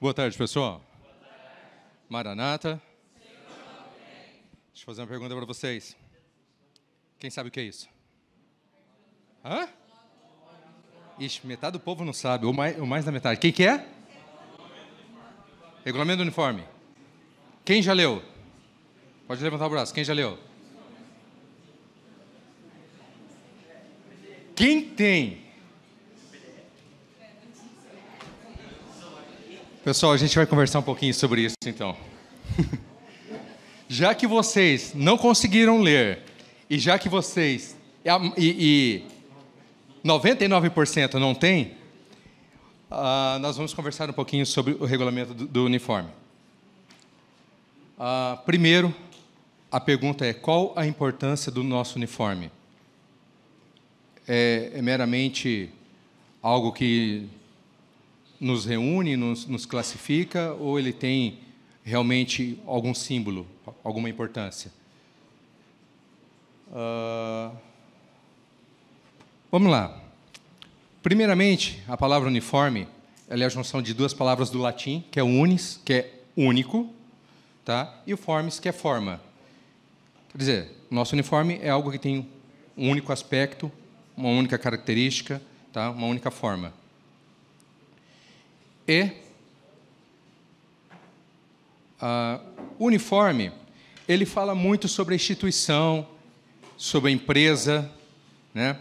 Boa tarde, pessoal. Maranata. Deixa eu fazer uma pergunta para vocês. Quem sabe o que é isso? Hã? Ixi, metade do povo não sabe, ou mais da metade. Quem que é? Regulamento do uniforme. Quem já leu? Pode levantar o braço. Quem já leu? Quem tem? Pessoal, a gente vai conversar um pouquinho sobre isso, então. Já que vocês não conseguiram ler, e já que vocês... E 99% não tem, nós vamos conversar um pouquinho sobre o regulamento do uniforme. Primeiro, a pergunta é: qual a importância do nosso uniforme? É meramente algo que nos reúne, nos classifica, ou ele tem realmente algum símbolo, alguma importância? Vamos lá. Primeiramente, a palavra uniforme, ela é a junção de duas palavras do latim, que é unis, que é único, tá? E o formis, que é forma. Quer dizer, o nosso uniforme é algo que tem um único aspecto, uma única característica, tá? Uma única forma. E o uniforme, ele fala muito sobre a instituição, sobre a empresa, né?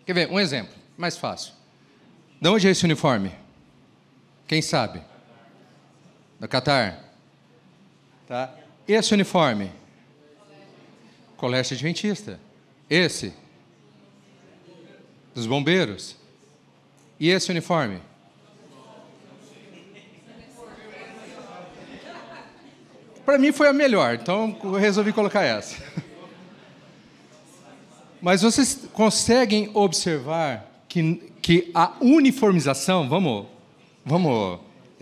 Quer ver? Um exemplo, mais fácil. De onde é esse uniforme? Quem sabe? Da Qatar. Tá? Esse uniforme? Colégio Adventista. Esse? Dos bombeiros. E esse uniforme? Para mim foi a melhor, então eu resolvi colocar essa. Mas vocês conseguem observar que a uniformização, vamos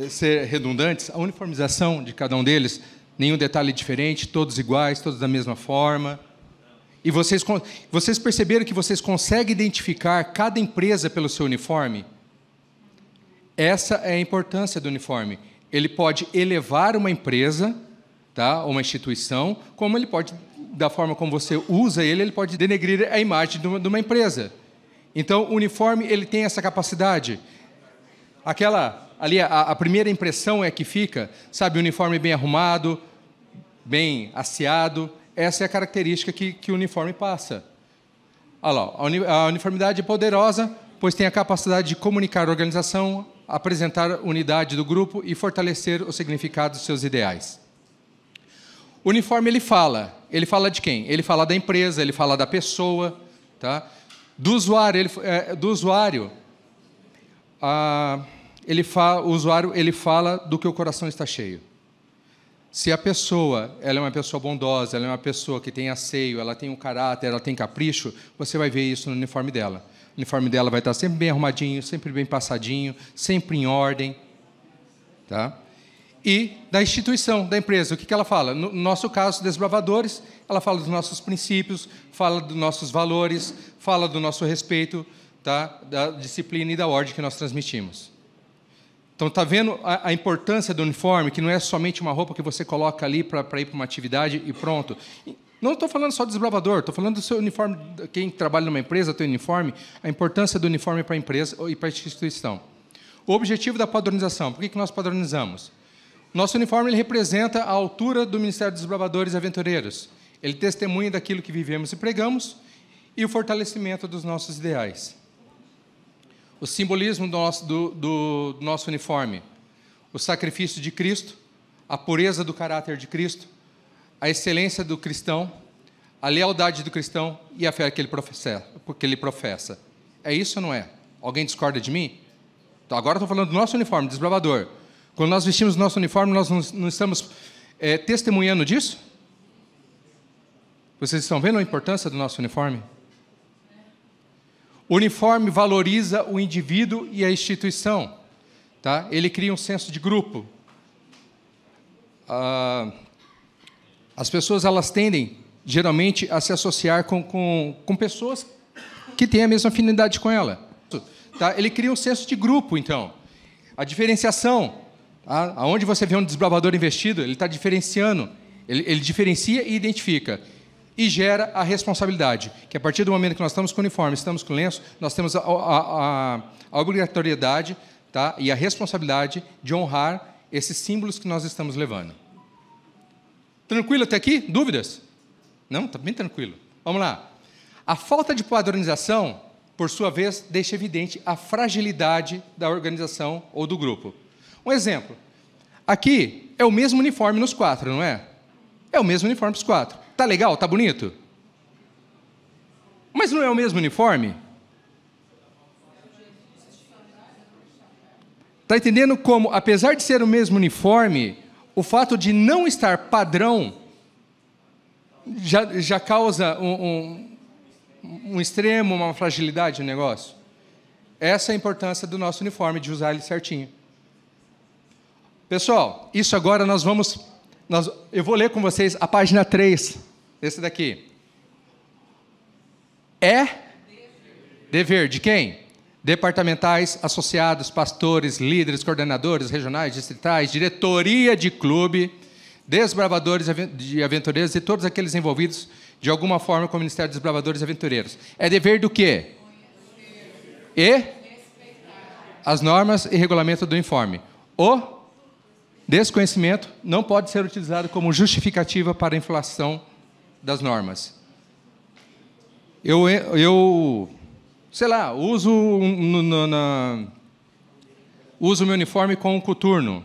ser redundantes, a uniformização de cada um deles, nenhum detalhe diferente, todos iguais, todos da mesma forma. E vocês perceberam que vocês conseguem identificar cada empresa pelo seu uniforme? Essa é a importância do uniforme. Ele pode elevar uma empresa, tá, uma instituição, como ele pode, da forma como você usa ele pode denegrir a imagem de uma empresa. Então, o uniforme ele tem essa capacidade. A primeira impressão é que fica, sabe, o uniforme bem arrumado, bem asseado. Essa é a característica que o uniforme passa. Olha lá, a uniformidade é poderosa, pois tem a capacidade de comunicar a organização, apresentar a unidade do grupo e fortalecer o significado dos seus ideais. O uniforme ele fala de quem? Ele fala da empresa, ele fala da pessoa, tá? Do usuário, o usuário ele fala do que o coração está cheio. Se a pessoa ela é uma pessoa bondosa, ela é uma pessoa que tem asseio, ela tem um caráter, ela tem capricho, você vai ver isso no uniforme dela. O uniforme dela vai estar sempre bem arrumadinho, sempre bem passadinho, sempre em ordem. Tá? E da instituição, da empresa, o que ela fala? No nosso caso, Desbravadores, ela fala dos nossos princípios, fala dos nossos valores, fala do nosso respeito, tá? Da disciplina e da ordem que nós transmitimos. Então, está vendo a importância do uniforme, que não é somente uma roupa que você coloca ali para ir para uma atividade e pronto. Não estou falando só do desbravador, estou falando do seu uniforme, quem trabalha numa empresa tem uniforme, a importância do uniforme para a empresa e para a instituição. O objetivo da padronização, por que nós padronizamos? Nosso uniforme ele representa a altura do Ministério dos Desbravadores e Aventureiros. Ele testemunha daquilo que vivemos e pregamos e o fortalecimento dos nossos ideais. O simbolismo do nosso uniforme, o sacrifício de Cristo, a pureza do caráter de Cristo, a excelência do cristão, a lealdade do cristão e a fé que ele professa. É isso ou não é? Alguém discorda de mim? Então, agora estou falando do nosso uniforme, desbravador. Quando nós vestimos o nosso uniforme, nós não estamos testemunhando disso? Vocês estão vendo a importância do nosso uniforme? O uniforme valoriza o indivíduo e a instituição. Tá? Ele cria um senso de grupo. As pessoas elas tendem, geralmente, a se associar com pessoas que têm a mesma afinidade com ela. Tá? Ele cria um senso de grupo, então. A diferenciação, tá? Aonde você vê um desbravador investido, ele está diferenciando. Ele diferencia e identifica. E gera a responsabilidade, que a partir do momento que nós estamos com o uniforme, estamos com o lenço, nós temos a obrigatoriedade, tá? E a responsabilidade de honrar esses símbolos que nós estamos levando. Tranquilo até aqui? Dúvidas? Não? Está bem tranquilo. Vamos lá. A falta de padronização, por sua vez, deixa evidente a fragilidade da organização ou do grupo. Um exemplo. Aqui é o mesmo uniforme nos 4, não é? É o mesmo uniforme para os 4. Tá legal? Tá bonito? Mas não é o mesmo uniforme? Está entendendo como, apesar de ser o mesmo uniforme, o fato de não estar padrão já causa um extremo, uma fragilidade no negócio? Essa é a importância do nosso uniforme, de usar ele certinho. Pessoal, isso agora eu vou ler com vocês a página 3, esse daqui. É dever de quem? Departamentais, associados, pastores, líderes, coordenadores regionais, distritais, diretoria de clube, desbravadores de aventureiros e todos aqueles envolvidos de alguma forma com o Ministério dos Desbravadores e Aventureiros. É dever do quê? E as normas e regulamento do uniforme. O desconhecimento não pode ser utilizado como justificativa para a inflação das normas. Sei lá, uso o meu uniforme com um coturno.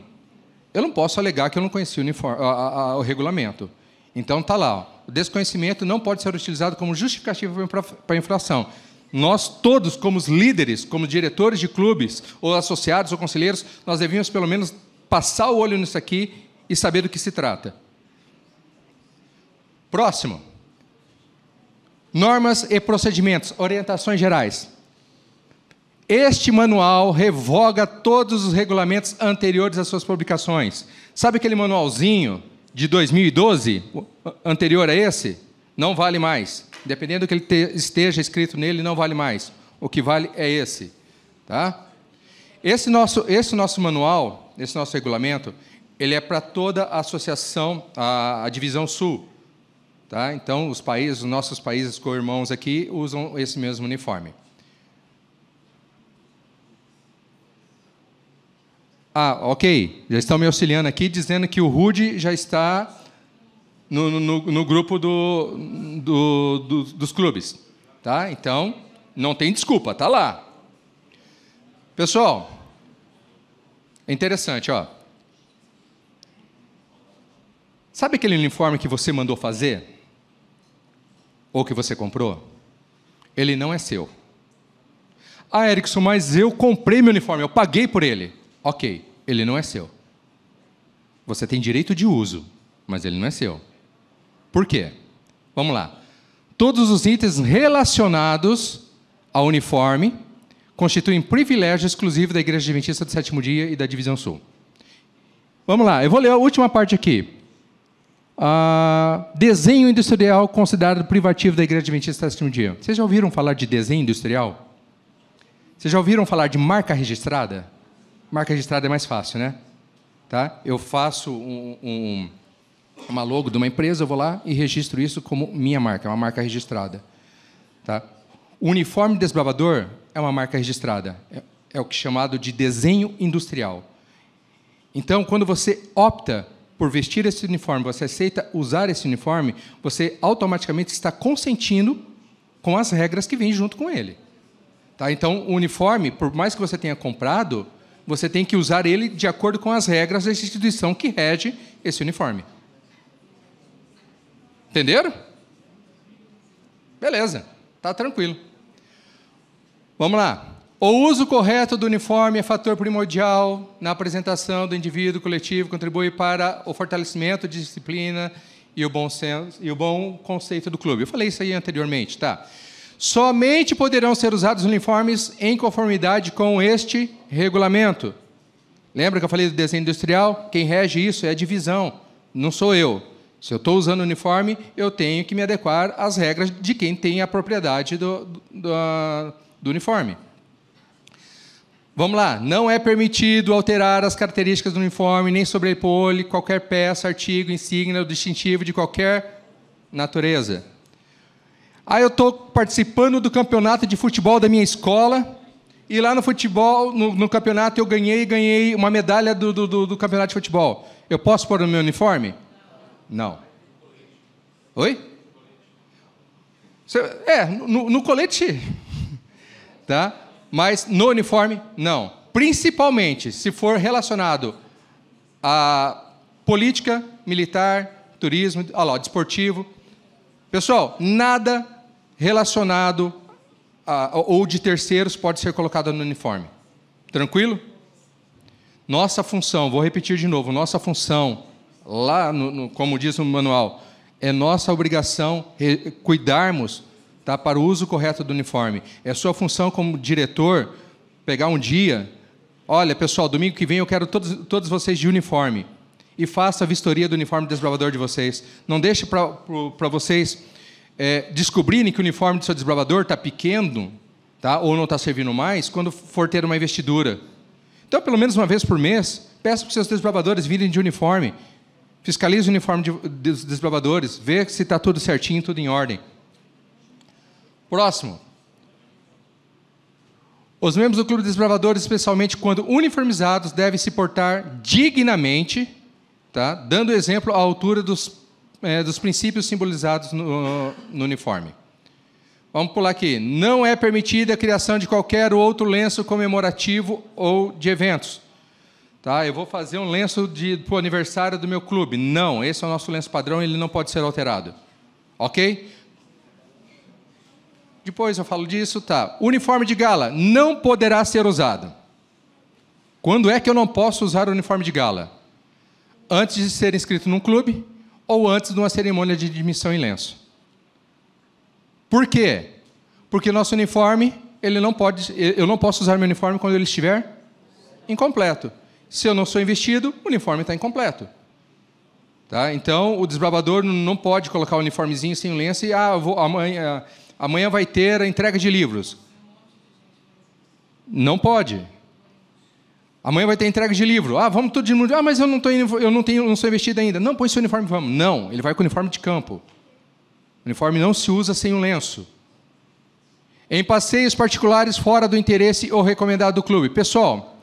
Eu não posso alegar que eu não conheci o regulamento. Então, está lá. Ó, o desconhecimento não pode ser utilizado como justificativa para a infração. Nós todos, como líderes, como diretores de clubes, ou associados, ou conselheiros, nós devíamos, pelo menos, passar o olho nisso aqui e saber do que se trata. Próximo. Normas e procedimentos, orientações gerais. Este manual revoga todos os regulamentos anteriores às suas publicações. Sabe aquele manualzinho de 2012, anterior a esse? Não vale mais. Dependendo do que ele esteja escrito nele, não vale mais. O que vale é esse. Tá? Esse nosso manual, esse nosso regulamento, ele é para toda a associação, a Divisão Sul. Tá? Então, os nossos países co-irmãos aqui, usam esse mesmo uniforme. Ok. Já estão me auxiliando aqui, dizendo que o Rude já está no grupo dos clubes. Tá? Então, não tem desculpa, está lá. Pessoal, é interessante, ó. Sabe aquele uniforme que você mandou fazer? Ou que você comprou? Ele não é seu. Erickson, mas eu comprei meu uniforme, eu paguei por ele. Ok, ele não é seu. Você tem direito de uso, mas ele não é seu. Por quê? Vamos lá. Todos os itens relacionados ao uniforme constituem privilégio exclusivo da Igreja Adventista do Sétimo Dia e da Divisão Sul. Vamos lá, eu vou ler a última parte aqui. Desenho industrial considerado privativo da Igreja Adventista do Sétimo Dia. Vocês já ouviram falar de desenho industrial? Vocês já ouviram falar de marca registrada? Marca registrada é mais fácil, né? Tá? Eu faço uma logo de uma empresa, eu vou lá e registro isso como minha marca, uma marca registrada. Tá? O uniforme desbravador é uma marca registrada. É o que é chamado de desenho industrial. Então, quando você opta por vestir esse uniforme, você aceita usar esse uniforme, você automaticamente está consentindo com as regras que vêm junto com ele. Tá? Então, o uniforme, por mais que você tenha comprado, você tem que usar ele de acordo com as regras da instituição que rege esse uniforme. Entenderam? Beleza, está tranquilo. Vamos lá. O uso correto do uniforme é fator primordial na apresentação do indivíduo coletivo, contribui para o fortalecimento de disciplina e o bom senso e o bom conceito do clube. Eu falei isso aí anteriormente, tá? Somente poderão ser usados uniformes em conformidade com este regulamento. Lembra que eu falei do desenho industrial? Quem rege isso é a divisão, não sou eu. Se eu estou usando uniforme, eu tenho que me adequar às regras de quem tem a propriedade do uniforme. Vamos lá. Não é permitido alterar as características do uniforme, nem sobrepor-lhe qualquer peça, artigo, insígnia ou distintivo de qualquer natureza. Aí eu estou participando do campeonato de futebol da minha escola, e lá no futebol, no campeonato, eu ganhei uma medalha do campeonato de futebol. Eu posso pôr no meu uniforme? Não. Oi? No colete, tá? Mas no uniforme, não. Principalmente se for relacionado a política, militar, turismo, desportivo. Pessoal, nada relacionado ou de terceiros pode ser colocado no uniforme. Tranquilo? Nossa função, vou repetir de novo, nossa função, lá, como diz no manual, é nossa obrigação cuidarmos, tá, para o uso correto do uniforme. É sua função como diretor pegar um dia, olha, pessoal, domingo que vem eu quero todos vocês de uniforme, e faça a vistoria do uniforme desbravador de vocês. Não deixe para vocês descobrirem que o uniforme do seu desbravador está pequeno, tá, ou não está servindo mais, quando for ter uma investidura. Então, pelo menos uma vez por mês, peça para os seus desbravadores virem de uniforme. Fiscalize o uniforme dos desbravadores, vê se está tudo certinho, tudo em ordem. Próximo. Os membros do Clube de Desbravadores, especialmente quando uniformizados, devem se portar dignamente, tá, dando exemplo à altura dos princípios simbolizados no uniforme. Vamos pular aqui. Não é permitida a criação de qualquer outro lenço comemorativo ou de eventos. Tá? Eu vou fazer um lenço para o aniversário do meu clube. Não, esse é o nosso lenço padrão, ele não pode ser alterado. Ok? Depois eu falo disso, tá. Uniforme de gala não poderá ser usado. Quando é que eu não posso usar o uniforme de gala? Antes de ser inscrito num clube ou antes de uma cerimônia de admissão em lenço. Por quê? Porque nosso uniforme, eu não posso usar meu uniforme quando ele estiver incompleto. Se eu não sou investido, o uniforme está incompleto. Tá? Então, o desbravador não pode colocar o uniformezinho sem o lenço e amanhã vai ter a entrega de livros. Não pode. Amanhã vai ter entrega de livro. Vamos todo mundo. Mas eu não sou investido ainda. Não, põe seu uniforme, vamos. Não, ele vai com o uniforme de campo. O uniforme não se usa sem o lenço. Em passeios particulares fora do interesse ou recomendado do clube. Pessoal,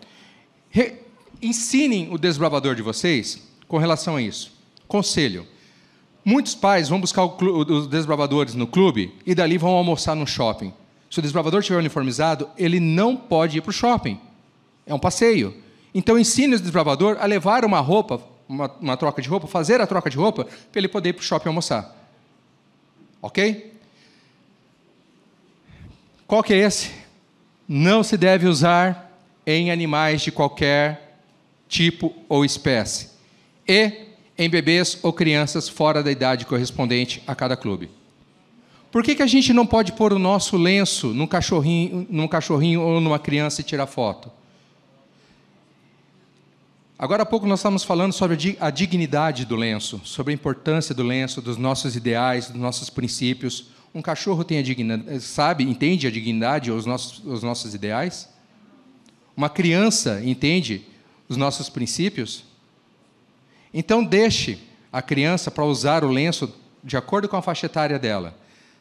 ensinem o desbravador de vocês com relação a isso. Conselho. Muitos pais vão buscar os desbravadores no clube e dali vão almoçar no shopping. Se o desbravador estiver uniformizado, ele não pode ir para o shopping. É um passeio. Então, ensine o desbravador a levar uma roupa, uma troca de roupa, fazer a troca de roupa, para ele poder ir para o shopping almoçar. Ok? Qual que é esse? Não se deve usar em animais de qualquer tipo ou espécie. E em bebês ou crianças fora da idade correspondente a cada clube. Por que a gente não pode pôr o nosso lenço num cachorrinho ou numa criança e tirar foto? Agora há pouco nós estávamos falando sobre a dignidade do lenço, sobre a importância do lenço, dos nossos ideais, dos nossos princípios. Um cachorro tem a dignidade, entende a dignidade ou os nossos ideais? Uma criança entende os nossos princípios? Então, deixe a criança para usar o lenço de acordo com a faixa etária dela.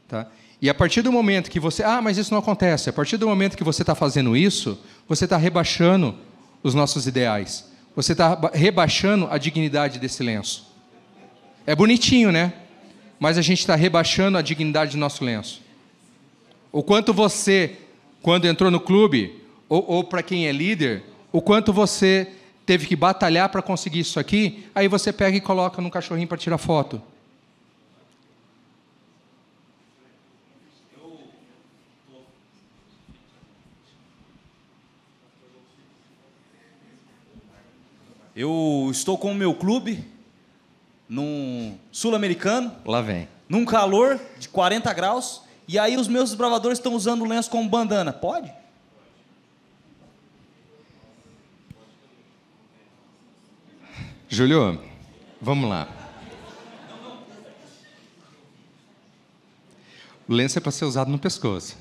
Tá? E a partir do momento que você... mas isso não acontece. A partir do momento que você está fazendo isso, você está rebaixando os nossos ideais. Você está rebaixando a dignidade desse lenço. É bonitinho, né? Mas a gente está rebaixando a dignidade do nosso lenço. O quanto você, quando entrou no clube, ou para quem é líder, o quanto você teve que batalhar para conseguir isso aqui, aí você pega e coloca num cachorrinho para tirar foto. Eu estou com o meu clube, num sul-americano. Lá vem. Num calor de 40 graus, e aí os meus desbravadores estão usando o lenço como bandana. Pode? Júlio, vamos lá. O lenço é para ser usado no pescoço.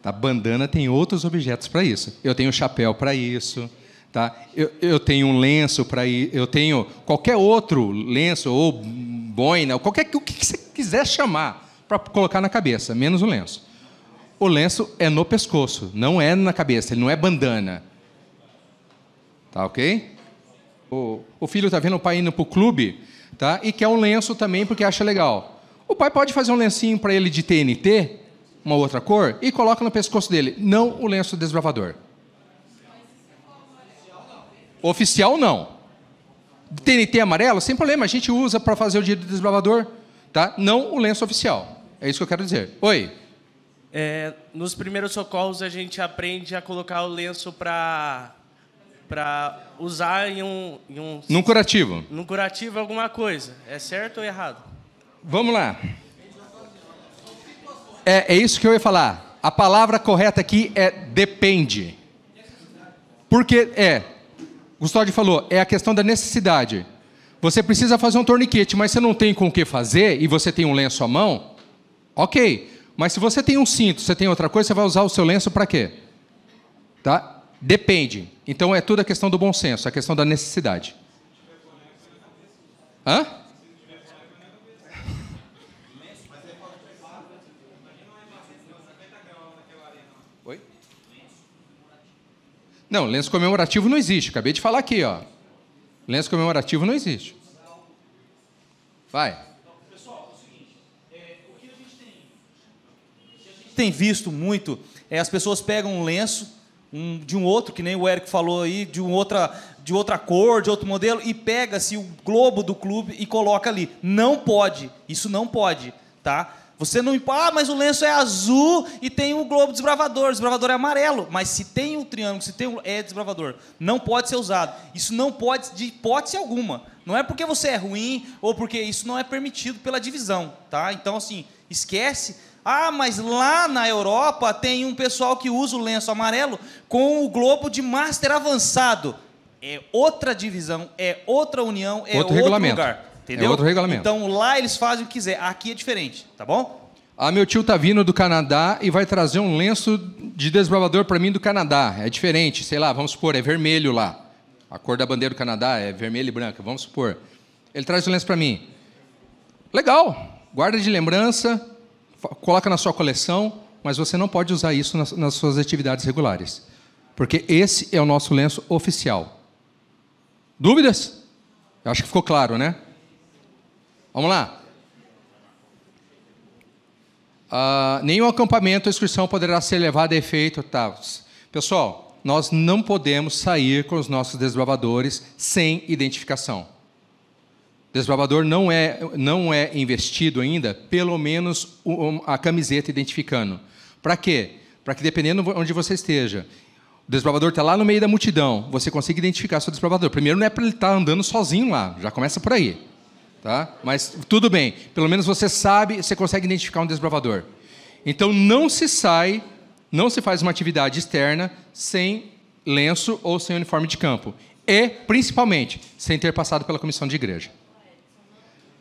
A bandana tem outros objetos para isso. Eu tenho chapéu para isso. Tá? Eu tenho um lenço para ir, eu tenho qualquer outro lenço, ou boina, ou qualquer o que você quiser chamar para colocar na cabeça, menos o lenço. O lenço é no pescoço, não é na cabeça, ele não é bandana. Tá ok? O filho está vendo o pai indo para o clube, tá? E quer um lenço também porque acha legal. O pai pode fazer um lencinho para ele de TNT, uma outra cor, e coloca no pescoço dele, não o lenço desbravador. Oficial, não. TNT amarelo, sem problema, a gente usa para fazer o dia do desbravador, tá? Não o lenço oficial. É isso que eu quero dizer. Oi. Nos primeiros socorros, a gente aprende a colocar o lenço para usar em um... Num curativo. Num curativo, alguma coisa. É certo ou errado? Vamos lá. É isso que eu ia falar. A palavra correta aqui é depende. Porque Gustavo falou, é a questão da necessidade. Você precisa fazer um torniquete, mas você não tem com o que fazer e você tem um lenço à mão, ok. Mas se você tem um cinto, você tem outra coisa, você vai usar o seu lenço para quê? Tá? Depende. Então é tudo a questão do bom senso, a questão da necessidade. Hã? Oi? Não, lenço comemorativo não existe. Acabei de falar aqui, ó. Lenço comemorativo não existe. Vai. Pessoal, é o seguinte, o que a gente tem visto muito as pessoas pegam um lenço de um outro, que nem o Eric falou aí, de outra cor, de outro modelo, e pega-se o globo do clube e coloca ali. Não pode. Isso não pode, tá? Você não... mas o lenço é azul e tem o globo desbravador. O desbravador é amarelo. Mas se tem o triângulo, se tem é desbravador. Não pode ser usado. Isso não pode, de hipótese alguma. Não é porque você é ruim ou porque isso não é permitido pela divisão, tá? Então, assim, esquece. Mas lá na Europa tem um pessoal que usa o lenço amarelo com o globo de Master avançado. É outra divisão, é outra união, é outro lugar. Entendeu? É outro regulamento. Então, lá eles fazem o que quiser. Aqui é diferente, tá bom? Meu tio tá vindo do Canadá e vai trazer um lenço de desbravador para mim do Canadá. É diferente, sei lá, vamos supor, é vermelho lá. A cor da bandeira do Canadá é vermelha e branca, vamos supor. Ele traz o lenço para mim. Legal, guarda de lembrança, coloca na sua coleção, mas você não pode usar isso nas suas atividades regulares. Porque esse é o nosso lenço oficial. Dúvidas? Eu acho que ficou claro, né? Vamos lá. Nenhum acampamento ou excursão poderá ser levado a efeito. Pessoal, nós não podemos sair com os nossos desbravadores sem identificação. Desbravador não é investido ainda, pelo menos a camiseta identificando. Para quê? Para que, dependendo de onde você esteja, o desbravador está lá no meio da multidão, você consiga identificar seu desbravador. Primeiro, não é para ele estar andando sozinho lá, já começa por aí. Tá? Mas tudo bem, pelo menos você sabe, você consegue identificar um desbravador. Então não se faz uma atividade externa sem lenço ou sem uniforme de campo. E, principalmente, sem ter passado pela comissão de igreja.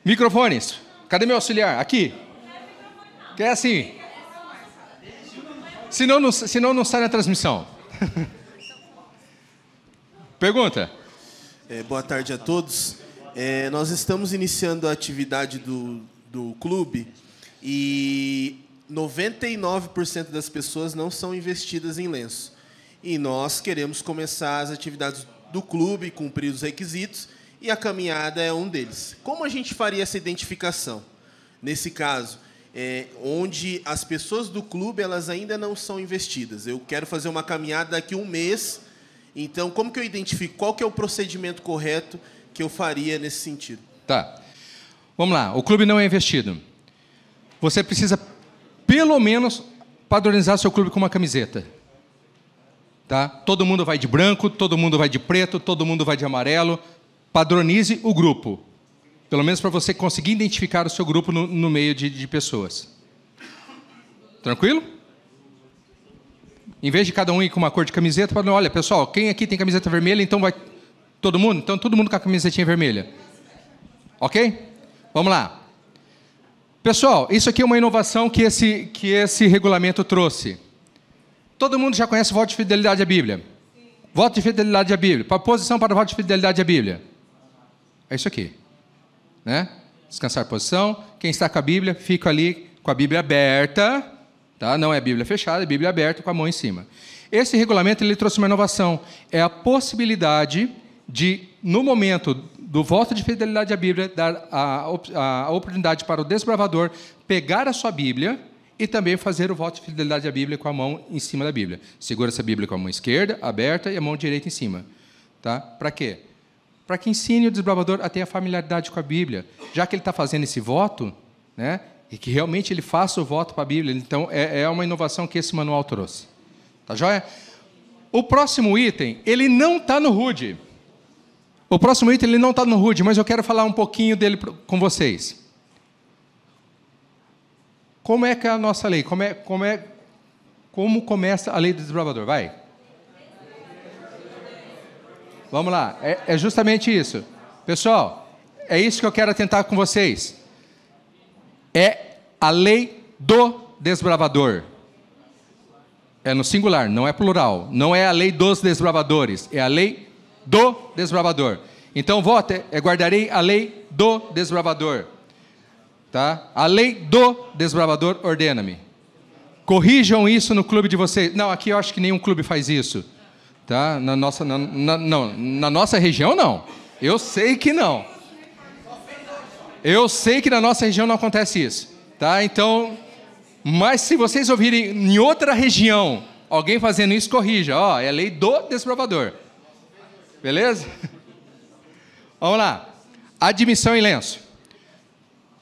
Microfones. Cadê meu auxiliar? Aqui. Que é assim. Senão não sai na transmissão. Pergunta. Boa tarde a todos. Nós estamos iniciando a atividade do clube e 99% das pessoas não são investidas em lenço. E nós queremos começar as atividades do clube, cumprir os requisitos, e a caminhada é um deles. Como a gente faria essa identificação? Nesse caso, onde as pessoas do clube elas ainda não são investidas. Eu quero fazer uma caminhada daqui a um mês, então como que eu identifico? Qual que é o procedimento correto que eu faria nesse sentido? Tá. Vamos lá. O clube não é investido. Você precisa, pelo menos, padronizar seu clube com uma camiseta. Tá? Todo mundo vai de branco, todo mundo vai de preto, todo mundo vai de amarelo. Padronize o grupo. Pelo menos para você conseguir identificar o seu grupo no meio de pessoas. Tranquilo? Em vez de cada um ir com uma cor de camiseta, olha, pessoal, quem aqui tem camiseta vermelha, então vai... Todo mundo? Então, todo mundo com a camisetinha vermelha. Ok? Vamos lá. Pessoal, isso aqui é uma inovação que esse regulamento trouxe. Todo mundo já conhece o voto de fidelidade à Bíblia? Voto de fidelidade à Bíblia. Posição para o voto de fidelidade à Bíblia. É isso aqui. Né? Descansar posição. Quem está com a Bíblia, fica ali com a Bíblia aberta. Tá? Não é Bíblia fechada, é Bíblia aberta com a mão em cima. Esse regulamento ele trouxe uma inovação. É a possibilidade de, no momento do voto de fidelidade à Bíblia, dar a oportunidade para o desbravador pegar a sua Bíblia e também fazer o voto de fidelidade à Bíblia com a mão em cima da Bíblia. Segura essa Bíblia com a mão esquerda, aberta, e a mão direita em cima. Tá? Para quê? Para que ensine o desbravador a ter a familiaridade com a Bíblia. Já que ele está fazendo esse voto, né, e que realmente ele faça o voto para a Bíblia. Então, é uma inovação que esse manual trouxe. Tá joia? O próximo item, ele não está no RUD. O próximo item, ele não está no RUD, mas eu quero falar um pouquinho dele com vocês. Como é que é a nossa lei? Como começa a lei do desbravador? Vai. Vamos lá. É justamente isso. Pessoal, é isso que eu quero atentar com vocês. É a lei do desbravador. É no singular, não é plural. Não é a lei dos desbravadores. É a lei do desbravador. Então, voto guardarei a lei do desbravador. Tá? A lei do desbravador ordena-me. Corrijam isso no clube de vocês. Não, aqui eu acho que nenhum clube faz isso. Tá? Na nossa região, não. Eu sei que não. Eu sei que na nossa região não acontece isso. Tá? Então, mas se vocês ouvirem em outra região alguém fazendo isso, corrija. Ó, é a lei do desbravador. Beleza? Vamos lá. Admissão em lenço.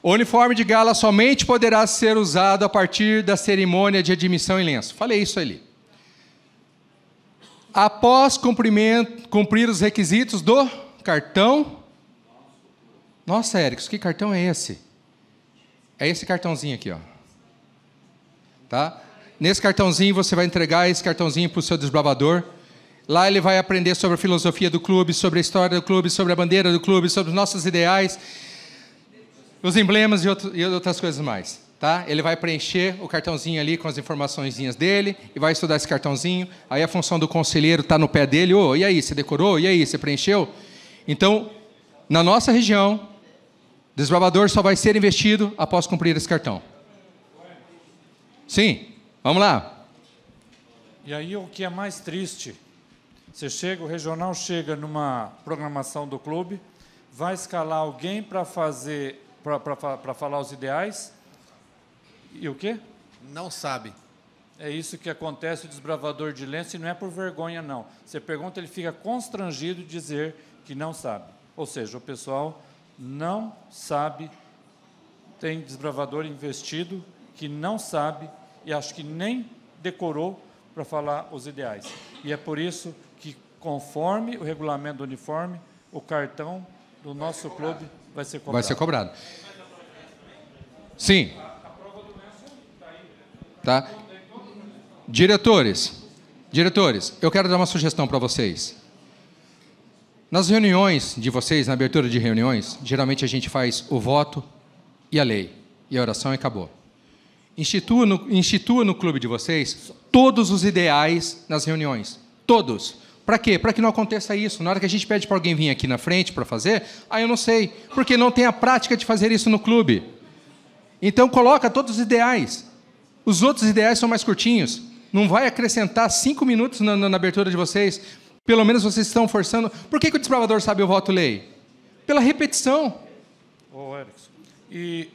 O uniforme de gala somente poderá ser usado a partir da cerimônia de admissão em lenço. Falei isso ali. Após cumprir os requisitos do cartão... Nossa, Érico, que cartão é esse? É esse cartãozinho aqui, ó. Tá? Nesse cartãozinho, você vai entregar esse cartãozinho para o seu desbravador. Lá ele vai aprender sobre a filosofia do clube, sobre a história do clube, sobre a bandeira do clube, sobre os nossos ideais... os emblemas e outras coisas mais. Tá? Ele vai preencher o cartãozinho ali com as informaçõezinhas dele e vai estudar esse cartãozinho. Aí a função do conselheiro está no pé dele. E aí, você decorou? E aí, você preencheu? Então, na nossa região, o desbravador só vai ser investido após cumprir esse cartão. Sim, vamos lá. E aí o que é mais triste, o regional chega numa programação do clube, vai escalar alguém para fazer... para falar os ideais, e o quê? Não sabe. É isso que acontece, o desbravador de lenço, e não é por vergonha, não. Você pergunta, ele fica constrangido de dizer que não sabe. Ou seja, o pessoal não sabe, tem desbravador investido que não sabe, e acho que nem decorou para falar os ideais. E é por isso que, conforme o regulamento do uniforme, o cartão do nosso clube vai ser cobrado. Vai ser cobrado. Sim. Tá? Diretores, eu quero dar uma sugestão para vocês. Nas reuniões de vocês, na abertura de reuniões, geralmente a gente faz o voto e a lei. E a oração e acabou. Institua no clube de vocês todos os ideais nas reuniões. Todos. Para quê? Para que não aconteça isso. Na hora que a gente pede para alguém vir aqui na frente para fazer, eu não sei, porque não tem a prática de fazer isso no clube. Então, coloca todos os ideais. Os outros ideais são mais curtinhos. Não vai acrescentar 5 minutos na abertura de vocês. Pelo menos vocês estão forçando. Por que o desbravador sabe o voto-lei? Pela repetição. Ô, Erickson, e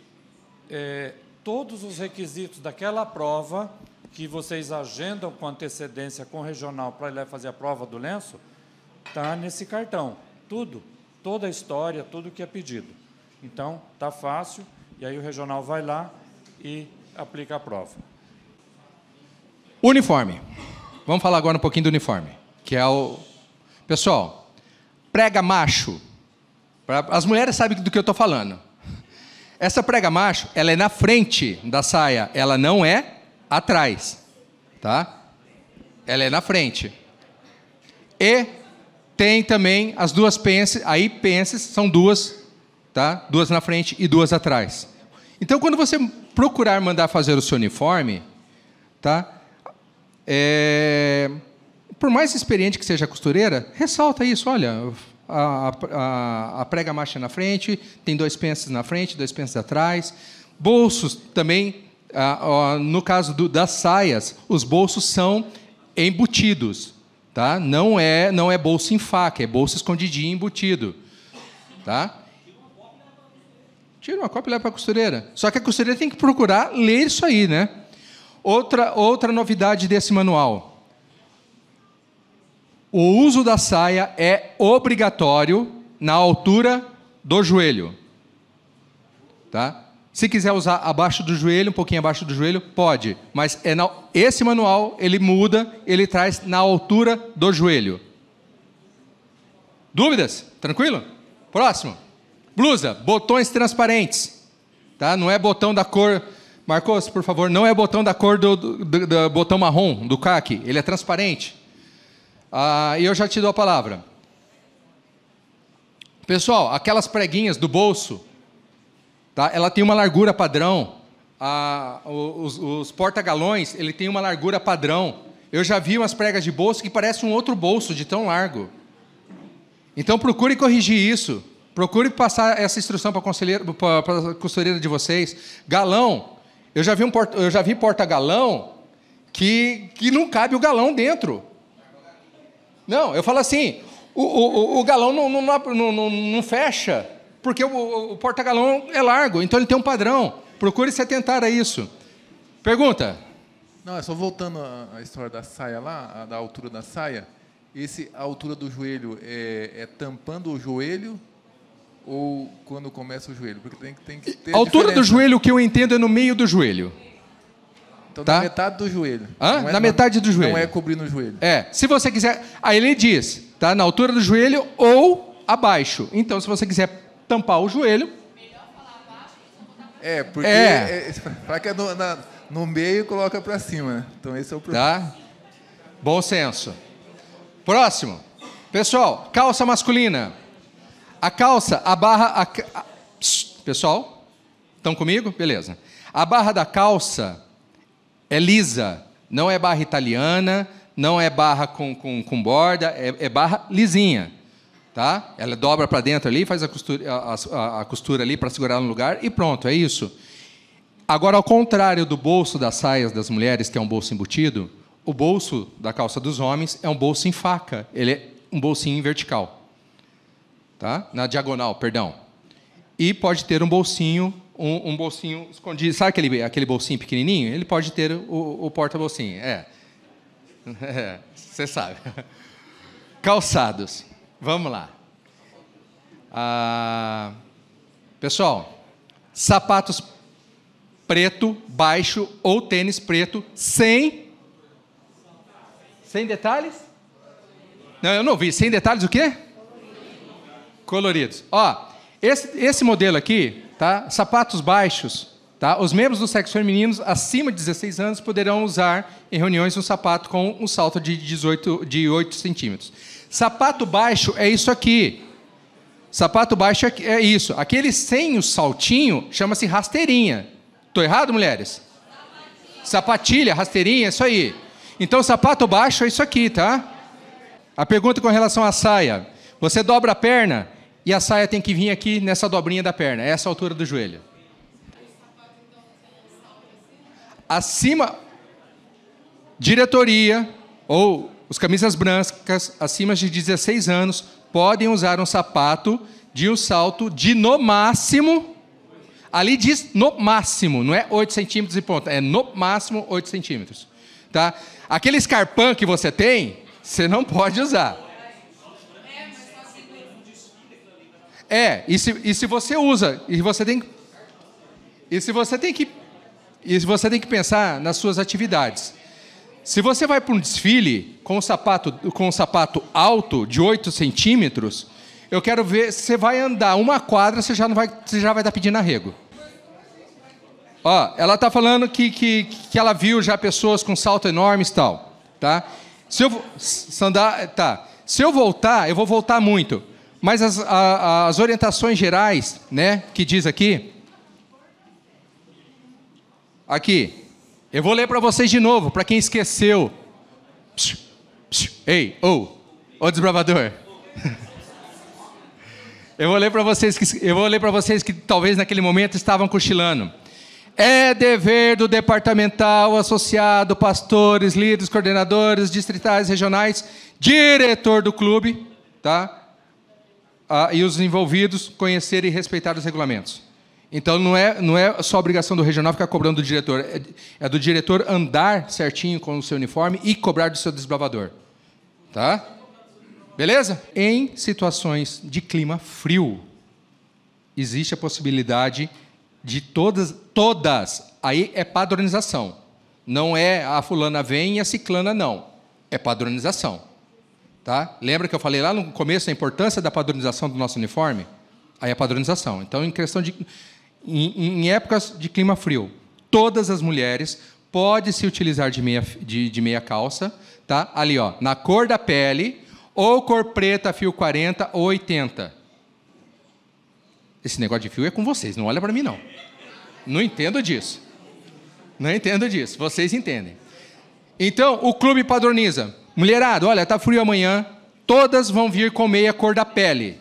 todos os requisitos daquela prova que vocês agendam com antecedência com o regional para ele fazer a prova do lenço, está nesse cartão. Tudo, toda a história, tudo que é pedido. Então, está fácil, e aí o regional vai lá e aplica a prova. Uniforme. Vamos falar agora um pouquinho do uniforme, que é o... Pessoal, prega macho. As mulheres sabem do que eu estou falando. Essa prega macho, ela é na frente da saia, ela não é atrás, tá? Ela é na frente. E tem também as duas pences, aí pences são duas, tá? Duas na frente e duas atrás. Então, quando você procurar mandar fazer o seu uniforme, tá? por mais experiente que seja a costureira, ressalta isso. Olha, a prega marcha na frente, tem 2 pences na frente, 2 pences atrás. Bolsos também, no caso das saias, os bolsos são embutidos. Tá? Não é bolso em faca, é bolso escondidinho embutido. Tá? Tira uma cópia e leva para a costureira. Só que a costureira tem que procurar ler isso aí, né? Outra novidade desse manual. O uso da saia é obrigatório na altura do joelho. Tá? Se quiser usar abaixo do joelho, um pouquinho abaixo do joelho, pode. Mas esse manual, ele muda, ele traz na altura do joelho. Dúvidas? Tranquilo? Próximo. Blusa, botões transparentes. Tá? Não é botão da cor... Marcos, por favor, não é botão da cor do botão marrom, do caqui. Ele é transparente. E eu já te dou a palavra. Pessoal, aquelas preguinhas do bolso, tá? Ela tem uma largura padrão. Os porta-galões, ele tem uma largura padrão. Eu já vi umas pregas de bolso que parecem um outro bolso de tão largo. Então, procure corrigir isso. Procure passar essa instrução para a costureira de vocês. Galão. Eu já vi porta-galão que não cabe o galão dentro. Não, eu falo assim, o galão não fecha, porque o porta-galão é largo, então ele tem um padrão. Procure se atentar a isso. Pergunta? Não, é só voltando à história da saia lá, da altura da saia. A altura do joelho é tampando o joelho ou quando começa o joelho? Porque tem que ter a altura do joelho, o que eu entendo, é no meio do joelho. Então, tá? na metade do joelho. Na metade do joelho. Não é cobrindo o joelho. Se você quiser... Aí ele diz, tá? Na altura do joelho ou abaixo. Então, se você quiser tampar o joelho... Porque... Para que no meio, coloca para cima. Né? Então, esse é o problema. Tá? Bom senso. Próximo. Pessoal, calça masculina. A calça, a barra... Pessoal, estão comigo? Beleza. A barra da calça é lisa. Não é barra italiana, não é barra com borda, é barra lisinha. Tá? Ela dobra para dentro ali, faz a costura ali para segurar no lugar e pronto, é isso. Agora, ao contrário do bolso das saias das mulheres, que é um bolso embutido, o bolso da calça dos homens é um bolso em faca. Ele é um bolsinho em vertical. Tá? Na diagonal, perdão. E pode ter um bolsinho escondido. Sabe aquele bolsinho pequenininho? Ele pode ter o porta-bolsinho. Você sabe. Calçados. Vamos lá. Pessoal, sapatos preto, baixo ou tênis preto, sem detalhes? Não, eu não vi. Sem detalhes o quê? Coloridos. Esse modelo aqui, tá? Sapatos baixos, tá? Os membros do sexo feminino acima de 16 anos poderão usar em reuniões um sapato com um salto de 8 centímetros. Sapato baixo é isso aqui. Sapato baixo é isso. Aquele sem o saltinho chama-se rasteirinha. Estou errado, mulheres? Sapatilha, rasteirinha, é isso aí. Então, sapato baixo é isso aqui, tá? A pergunta com relação à saia. Você dobra a perna e a saia tem que vir aqui nessa dobrinha da perna, essa altura do joelho. Acima, diretoria ou os camisas brancas acima de 16 anos podem usar um sapato de um salto de no máximo, ali diz no máximo, não é 8 centímetros e ponto, é no máximo 8 centímetros. Tá? Aquele escarpão que você tem, você não pode usar. E se você usa, e você tem que pensar nas suas atividades. Se você vai para um desfile com um sapato alto de 8 centímetros, eu quero ver se você vai andar uma quadra, você já vai estar pedindo arrego. Ela está falando que ela viu já pessoas com salto enormes e tal. Tá? Se eu voltar, eu vou voltar muito. Mas as orientações gerais, né, que diz aqui, eu vou ler para vocês de novo, para quem esqueceu. Ei, ô desbravador. Eu vou ler para vocês que talvez naquele momento estavam cochilando. É dever do departamental, associado, pastores, líderes, coordenadores, distritais, regionais, diretor do clube, tá? E os envolvidos conhecerem e respeitar os regulamentos. Então, não é só obrigação do regional ficar cobrando do diretor. É do diretor andar certinho com o seu uniforme e cobrar do seu desbravador. Tá? Beleza? Em situações de clima frio, existe a possibilidade de todas, aí é padronização. Não é a fulana vem e a ciclana não. É padronização. Tá? Lembra que eu falei lá no começo a importância da padronização do nosso uniforme? Aí é padronização. Então, em épocas de clima frio, todas as mulheres podem se utilizar de meia calça, tá? Ali, ó, na cor da pele, ou cor preta, fio 40 ou 80. Esse negócio de fio é com vocês, não olha para mim, não. Não entendo disso. Não entendo disso, vocês entendem. Então, o clube padroniza. Mulherada, olha, tá frio amanhã, todas vão vir com meia cor da pele.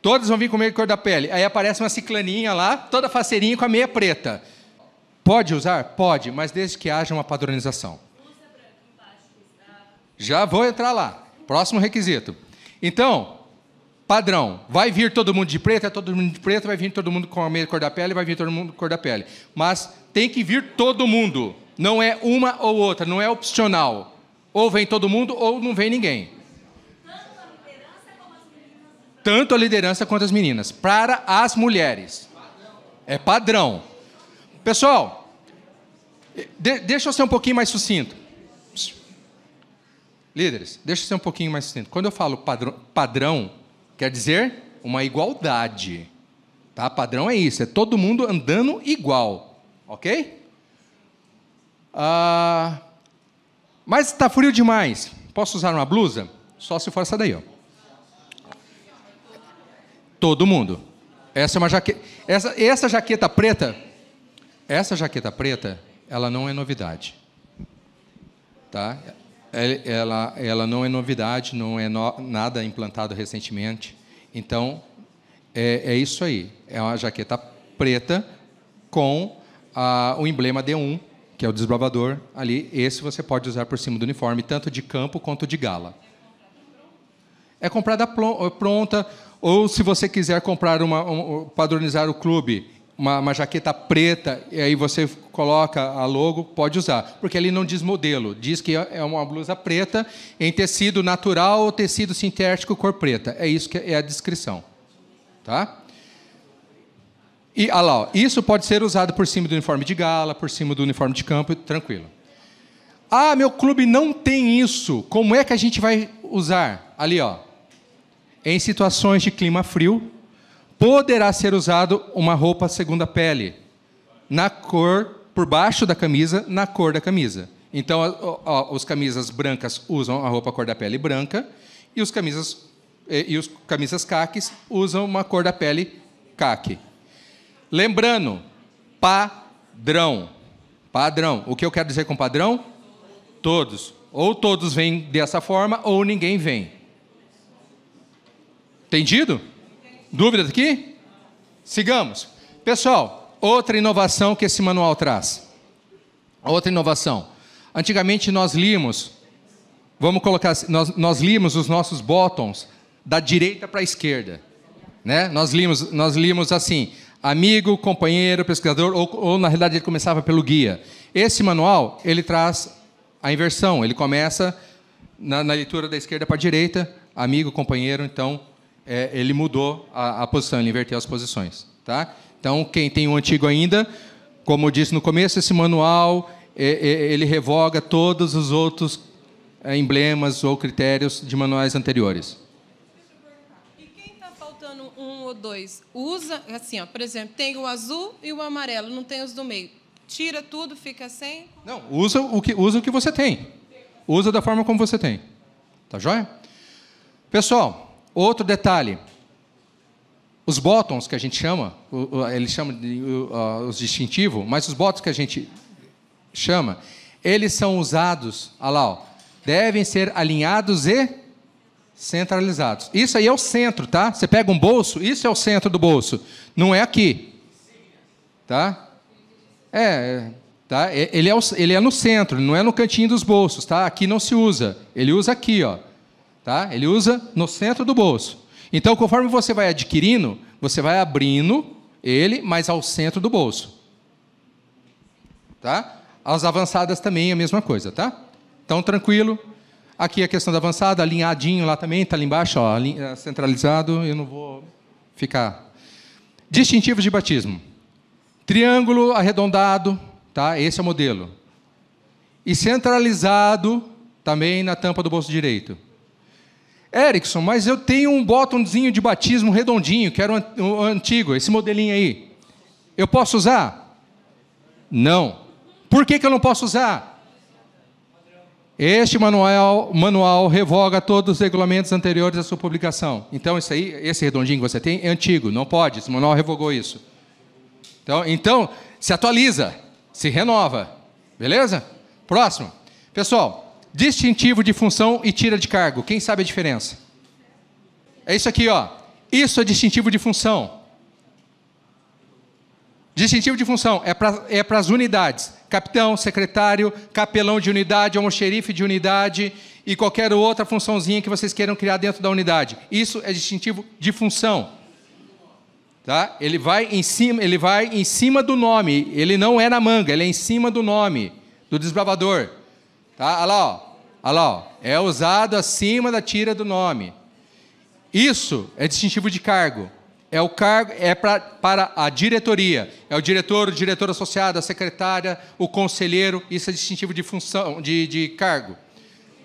Todas vão vir com meia cor da pele. Aí aparece uma ciclaninha lá, toda faceirinha com a meia preta. Pode usar? Pode, mas desde que haja uma padronização. Já vou entrar lá. Próximo requisito. Então, padrão. Vai vir todo mundo de preto, é todo mundo de preto, vai vir todo mundo com a meia cor da pele, vai vir todo mundo com a cor da pele. Mas tem que vir todo mundo. Não é uma ou outra, não é opcional. Ou vem todo mundo ou não vem ninguém. Tanto a liderança quanto as meninas. Para as mulheres. É padrão. Pessoal, deixa eu ser um pouquinho mais sucinto. Líderes, deixa eu ser um pouquinho mais sucinto. Quando eu falo padrão, quer dizer uma igualdade. Tá? Padrão é isso, é todo mundo andando igual. Ok? Mas está frio demais. Posso usar uma blusa? Só se for essa daí, ó. Todo mundo. Essa é uma jaqueta. Essa jaqueta preta. Essa jaqueta preta, ela não é novidade. Tá? Ela não é novidade, não é nada implantado recentemente. Então, é isso aí. É uma jaqueta preta com o emblema D1, que é o desbravador ali. Esse você pode usar por cima do uniforme, tanto de campo quanto de gala. É comprada pronta, ou se você quiser comprar padronizar o clube, uma jaqueta preta, e aí você coloca a logo, pode usar. Porque ali não diz modelo, diz que é uma blusa preta em tecido natural ou tecido sintético cor preta. É isso que é a descrição. Tá? E lá, ó, isso pode ser usado por cima do uniforme de gala, por cima do uniforme de campo, tranquilo. Ah, meu clube não tem isso. Como é que a gente vai usar? Ali, ó. Em situações de clima frio, poderá ser usado uma roupa segunda pele, na cor, por baixo da camisa, na cor da camisa. Então, os camisas brancas usam a roupa cor da pele branca, e os camisas caques usam uma cor da pele caque. Lembrando, padrão. Padrão. O que eu quero dizer com padrão? Todos. Ou todos vêm dessa forma, ou ninguém vem. Entendido? Dúvidas aqui? Sigamos. Pessoal, outra inovação que esse manual traz. Outra inovação. Antigamente nós líamos, vamos colocar assim, nós líamos os nossos bottoms da direita para a esquerda. Né? Nós líamos assim, amigo, companheiro, pesquisador, ou na realidade ele começava pelo guia. Esse manual, ele traz a inversão, ele começa na leitura da esquerda para a direita, amigo, companheiro, então ele mudou a posição, ele inverteu as posições. Tá? Então, quem tem o antigo ainda, como eu disse no começo, esse manual, ele revoga todos os outros emblemas ou critérios de manuais anteriores. E quem está faltando um ou dois? Usa, assim, ó, por exemplo, tem o azul e o amarelo, não tem os do meio. Tira tudo, fica sem? Não, usa o que você tem. Usa da forma como você tem. Tá joia? Pessoal, outro detalhe. Os bottoms que a gente chama, eles chamam de os distintivos, mas os bottoms que a gente chama, eles são usados, olha lá, ó, devem ser alinhados e centralizados. Isso aí é o centro, tá? Você pega um bolso, isso é o centro do bolso. Não é aqui. Tá? Tá? Ele é no centro, não é no cantinho dos bolsos, tá? Aqui não se usa. Ele usa aqui, ó. Tá? Ele usa no centro do bolso. Então, conforme você vai adquirindo, você vai abrindo ele, mas ao centro do bolso. Tá? As avançadas também é a mesma coisa, tá? Então, tranquilo. Aqui a questão da avançada, alinhadinho lá também, está ali embaixo, ó, centralizado, eu não vou ficar. Distintivos de batismo. Triângulo arredondado, tá? Esse é o modelo. E centralizado também na tampa do bolso direito. Erickson, mas eu tenho um botãozinho de batismo redondinho, que era o antigo, esse modelinho aí. Eu posso usar? Não. Por que eu não posso usar? Este manual revoga todos os regulamentos anteriores à sua publicação. Então, esse redondinho que você tem é antigo, não pode, esse manual revogou isso. Então se atualiza, se renova. Beleza? Próximo. Pessoal, distintivo de função e tira de cargo. Quem sabe a diferença? É isso aqui, ó. Isso é distintivo de função. Distintivo de função é para as unidades. Capitão, secretário, capelão de unidade, almoxerife de unidade e qualquer outra funçãozinha que vocês queiram criar dentro da unidade. Isso é distintivo de função. Tá? Ele vai em cima do nome. Ele não é na manga, ele é em cima do nome do desbravador. Tá? Olha lá, ó. Olha lá, ó. É usado acima da tira do nome. Isso é distintivo de cargo. O cargo é para a diretoria. É o diretor associado, a secretária, o conselheiro. Isso é distintivo de função, de cargo.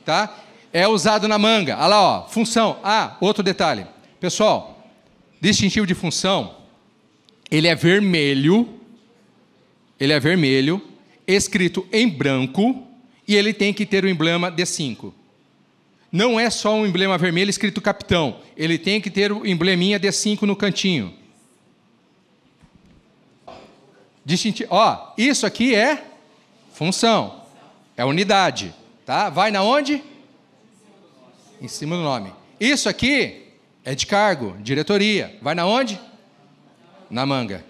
Tá? É usado na manga. Olha lá, ó, função. Outro detalhe. Pessoal, distintivo de função, ele é vermelho, escrito em branco, e ele tem que ter o emblema D5. Não é só um emblema vermelho escrito capitão. Ele tem que ter o embleminha D5 no cantinho. Isso aqui é função. É unidade. Tá? Vai na onde? Em cima do nome. Isso aqui é de cargo, diretoria. Vai na onde? Na manga.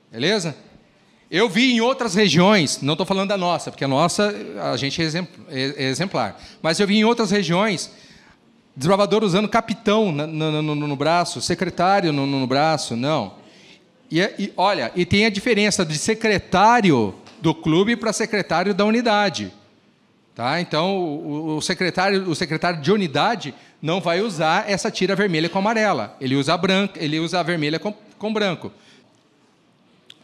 Beleza? Eu vi em outras regiões, não estou falando da nossa, porque a nossa, a gente é exemplar. Mas eu vi em outras regiões, desbravador usando capitão no braço, secretário no braço, não. Olha, e tem a diferença de secretário do clube para secretário da unidade. Tá? Então, o secretário de unidade não vai usar essa tira vermelha com amarela. Ele usa a vermelha com branco.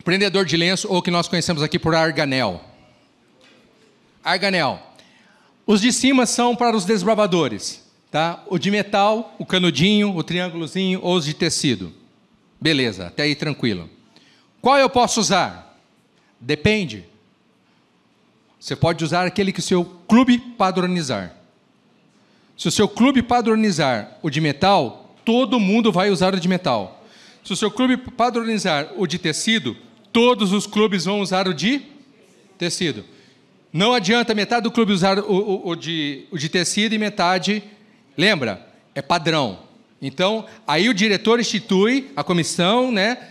Prendedor de lenço, ou que nós conhecemos aqui por arganel. Arganel. Os de cima são para os desbravadores. Tá? O de metal, o canudinho, o triângulozinho ou os de tecido. Beleza, até aí tranquilo. Qual eu posso usar? Depende. Você pode usar aquele que o seu clube padronizar. Se o seu clube padronizar o de metal, todo mundo vai usar o de metal. Se o seu clube padronizar o de tecido, todos os clubes vão usar o de tecido. Não adianta metade do clube usar o de tecido e metade... Lembra? É padrão. Então, aí o diretor institui, a comissão, né,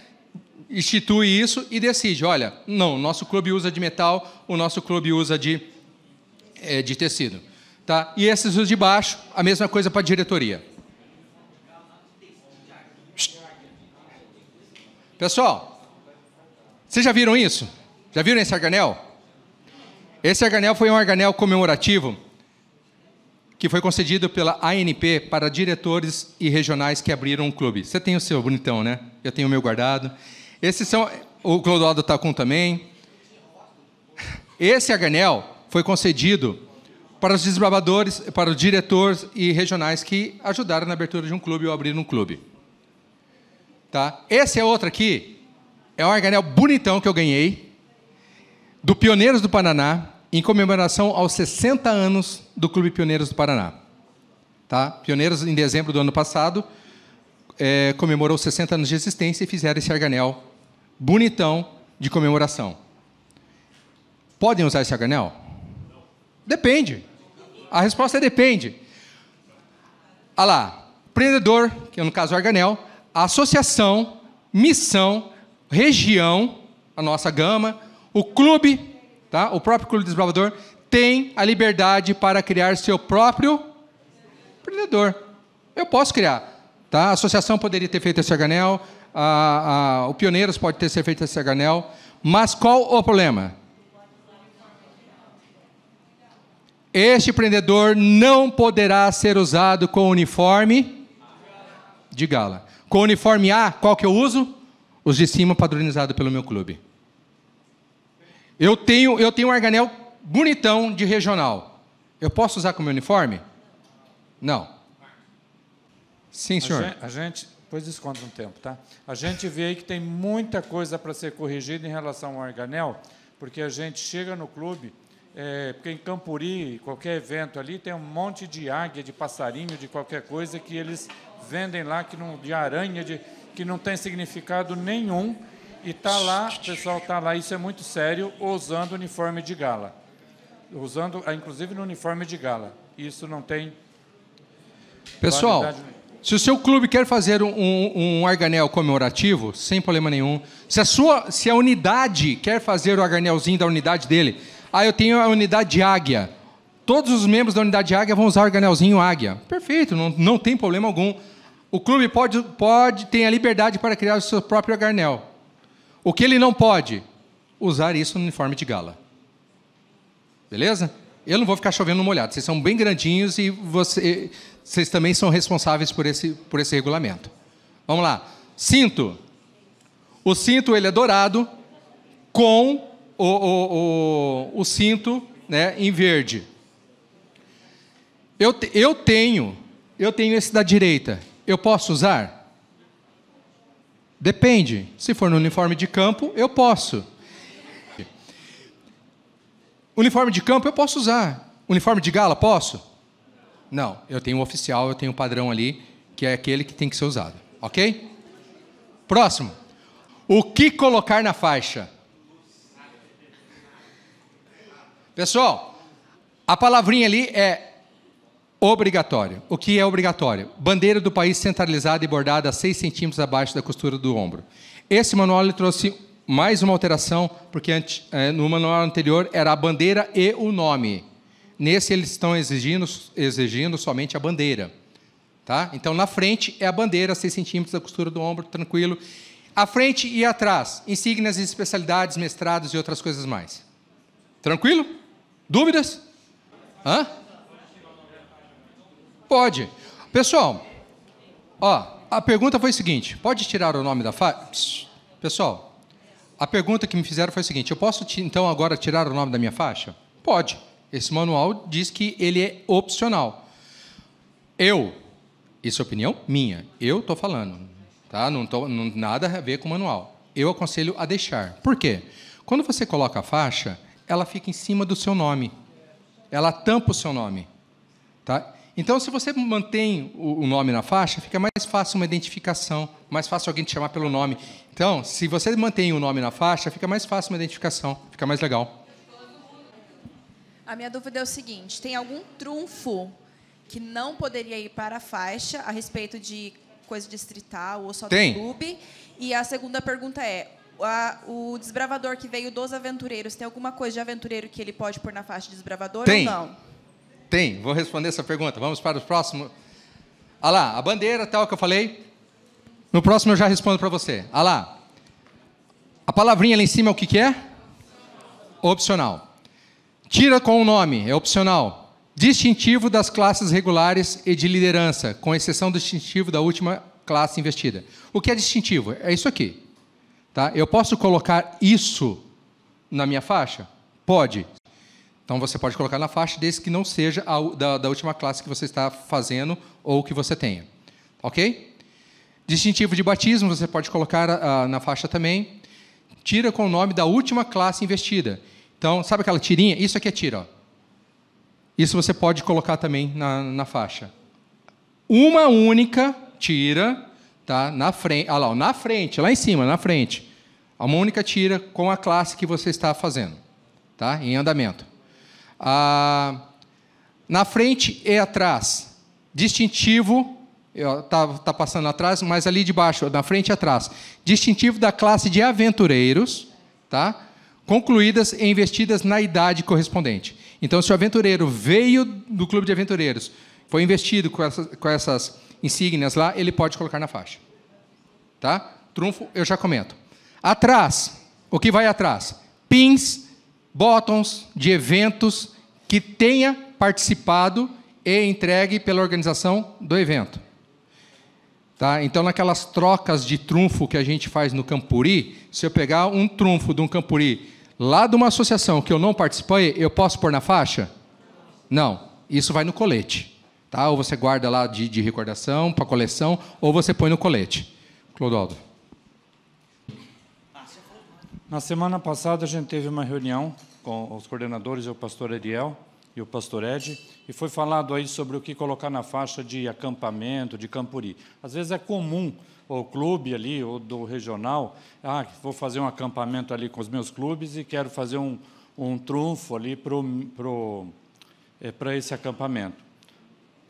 institui isso e decide. Olha, não, o nosso clube usa de metal, o nosso clube usa de tecido. Tá? E esses os de baixo, a mesma coisa para a diretoria. Pessoal... Vocês já viram isso? Já viram esse arganel? Esse arganel foi um arganel comemorativo que foi concedido pela ANP para diretores e regionais que abriram um clube. Você tem o seu, bonitão, né? Eu tenho o meu guardado. Esses são... O Clodoaldo está com também. Esse arganel foi concedido para os desbravadores, para os diretores e regionais que ajudaram na abertura de um clube ou abriram um clube. Tá? Esse é outro aqui. É um arganel bonitão que eu ganhei, do Pioneiros do Paraná, em comemoração aos 60 anos do Clube Pioneiros do Paraná. Tá? Pioneiros, em dezembro do ano passado, comemorou 60 anos de existência e fizeram esse arganel bonitão de comemoração. Podem usar esse arganel? Depende. A resposta é depende. Olha lá, empreendedor, que no caso é o Arganel, a associação, missão, região, a nossa gama, o clube, tá? O próprio Clube Desbravador, tem a liberdade para criar seu próprio empreendedor. Eu posso criar. Tá? A associação poderia ter feito esse Arganel, o Pioneiros pode ter feito esse Arganel, mas qual o problema? Este empreendedor não poderá ser usado com uniforme de gala. Com uniforme A, qual que eu uso? Os de cima padronizado pelo meu clube. Eu tenho um Arganel bonitão de regional. Eu posso usar como uniforme? Não. Sim, senhor. A gente, depois desconta um tempo, tá? A gente vê aí que tem muita coisa para ser corrigida em relação ao Arganel, porque a gente chega no clube, porque em Campuri, qualquer evento ali, tem um monte de águia, de passarinho, de qualquer coisa que eles vendem lá, de aranha, que não tem significado nenhum, e está lá, o pessoal está lá, isso é muito sério, usando uniforme de gala. Usando, inclusive, no uniforme de gala. Isso não tem... Pessoal, validade. Se o seu clube quer fazer um Arganel comemorativo, sem problema nenhum. Se a unidade quer fazer o Arganelzinho da unidade dele, eu tenho a unidade de águia. Todos os membros da unidade de águia vão usar o Arganelzinho águia. Perfeito, não tem problema algum. O clube pode ter a liberdade para criar o seu próprio Arganel. O que ele não pode? Usar isso no uniforme de gala. Beleza? Eu não vou ficar chovendo no molhado. Vocês são bem grandinhos e vocês também são responsáveis por esse regulamento. Vamos lá. Cinto. O cinto ele é dourado com o cinto, né, em verde. Eu tenho esse da direita. Eu posso usar? Depende. Se for no uniforme de campo, eu posso. Uniforme de campo eu posso usar. Uniforme de gala, posso? Não. Eu tenho um oficial, eu tenho um padrão ali, que é aquele que tem que ser usado. Ok? Próximo. O que colocar na faixa? Pessoal, a palavrinha ali é obrigatório. O que é obrigatório? Bandeira do país centralizada e bordada a 6 centímetros abaixo da costura do ombro. Esse manual ele trouxe mais uma alteração, porque no manual anterior era a bandeira e o nome. Nesse eles estão exigindo somente a bandeira. Tá? Então, na frente é a bandeira, 6 centímetros da costura do ombro, tranquilo. À frente e atrás, insígnias e especialidades, mestrados e outras coisas mais. Tranquilo? Dúvidas? Hã? Pode. Pessoal, a pergunta foi a seguinte, pode tirar o nome da faixa? Pessoal, a pergunta que me fizeram foi a seguinte, eu posso, então, agora tirar o nome da minha faixa? Pode. Esse manual diz que ele é opcional. Isso é opinião minha, eu estou falando, tá? Não nada a ver com o manual. Eu aconselho a deixar. Por quê? Quando você coloca a faixa, ela fica em cima do seu nome. Ela tampa o seu nome. Tá? Então, se você mantém o nome na faixa, fica mais fácil uma identificação, mais fácil alguém te chamar pelo nome. Então, se você mantém o nome na faixa, fica mais fácil uma identificação, fica mais legal. A minha dúvida é o seguinte, tem algum trunfo que não poderia ir para a faixa a respeito de coisa distrital ou só do clube? E a segunda pergunta é, o desbravador que veio dos aventureiros, tem alguma coisa de aventureiro que ele pode pôr na faixa de desbravador ou não? Tem, vou responder essa pergunta. Vamos para o próximo. Olha lá, a bandeira, tal que eu falei. No próximo eu já respondo para você. Olha lá. A palavrinha lá em cima é o que é? Opcional. Tira com o nome, é opcional. Distintivo das classes regulares e de liderança, com exceção do distintivo da última classe investida. O que é distintivo? É isso aqui. Tá? Eu posso colocar isso na minha faixa? Pode. Então, você pode colocar na faixa, desde que não seja da última classe que você está fazendo ou que você tenha. Ok? Distintivo de batismo, você pode colocar na faixa também. Tira com o nome da última classe investida. Então, sabe aquela tirinha? Isso aqui é tira. Ó. Isso você pode colocar também na faixa. Uma única tira, tá? Na frente, olha lá, na frente, lá em cima, na frente. Uma única tira com a classe que você está fazendo, tá? Em andamento. Na frente e atrás. Distintivo, tá passando atrás, mas ali de baixo, na frente e atrás. Distintivo da classe de aventureiros, tá? Concluídas e investidas na idade correspondente. Então, se o aventureiro veio do clube de aventureiros, foi investido com essas insígnias lá, ele pode colocar na faixa. Tá? Trunfo, eu já comento. Atrás, o que vai atrás? Pins, bottoms de eventos que tenha participado e entregue pela organização do evento. Tá? Então, naquelas trocas de trunfo que a gente faz no Campuri, se eu pegar um trunfo de um Campuri lá de uma associação que eu não participei, eu posso pôr na faixa? Não. Isso vai no colete. Tá? Ou você guarda lá de recordação, para coleção, ou você põe no colete. Clodoaldo. Na semana passada, a gente teve uma reunião com os coordenadores, o pastor Ariel e o pastor Ed, e foi falado aí sobre o que colocar na faixa de acampamento, de Campuri. Às vezes é comum o clube ali, ou do regional, vou fazer um acampamento ali com os meus clubes e quero fazer um trunfo ali para esse acampamento.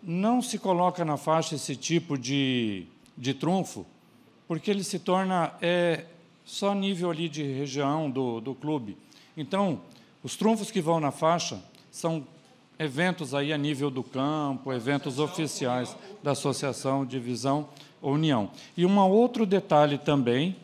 Não se coloca na faixa esse tipo de trunfo, porque ele se torna só nível ali de região do clube. Então, os trunfos que vão na faixa são eventos aí a nível do campo, eventos oficiais da associação, divisão ou união. E um outro detalhe também,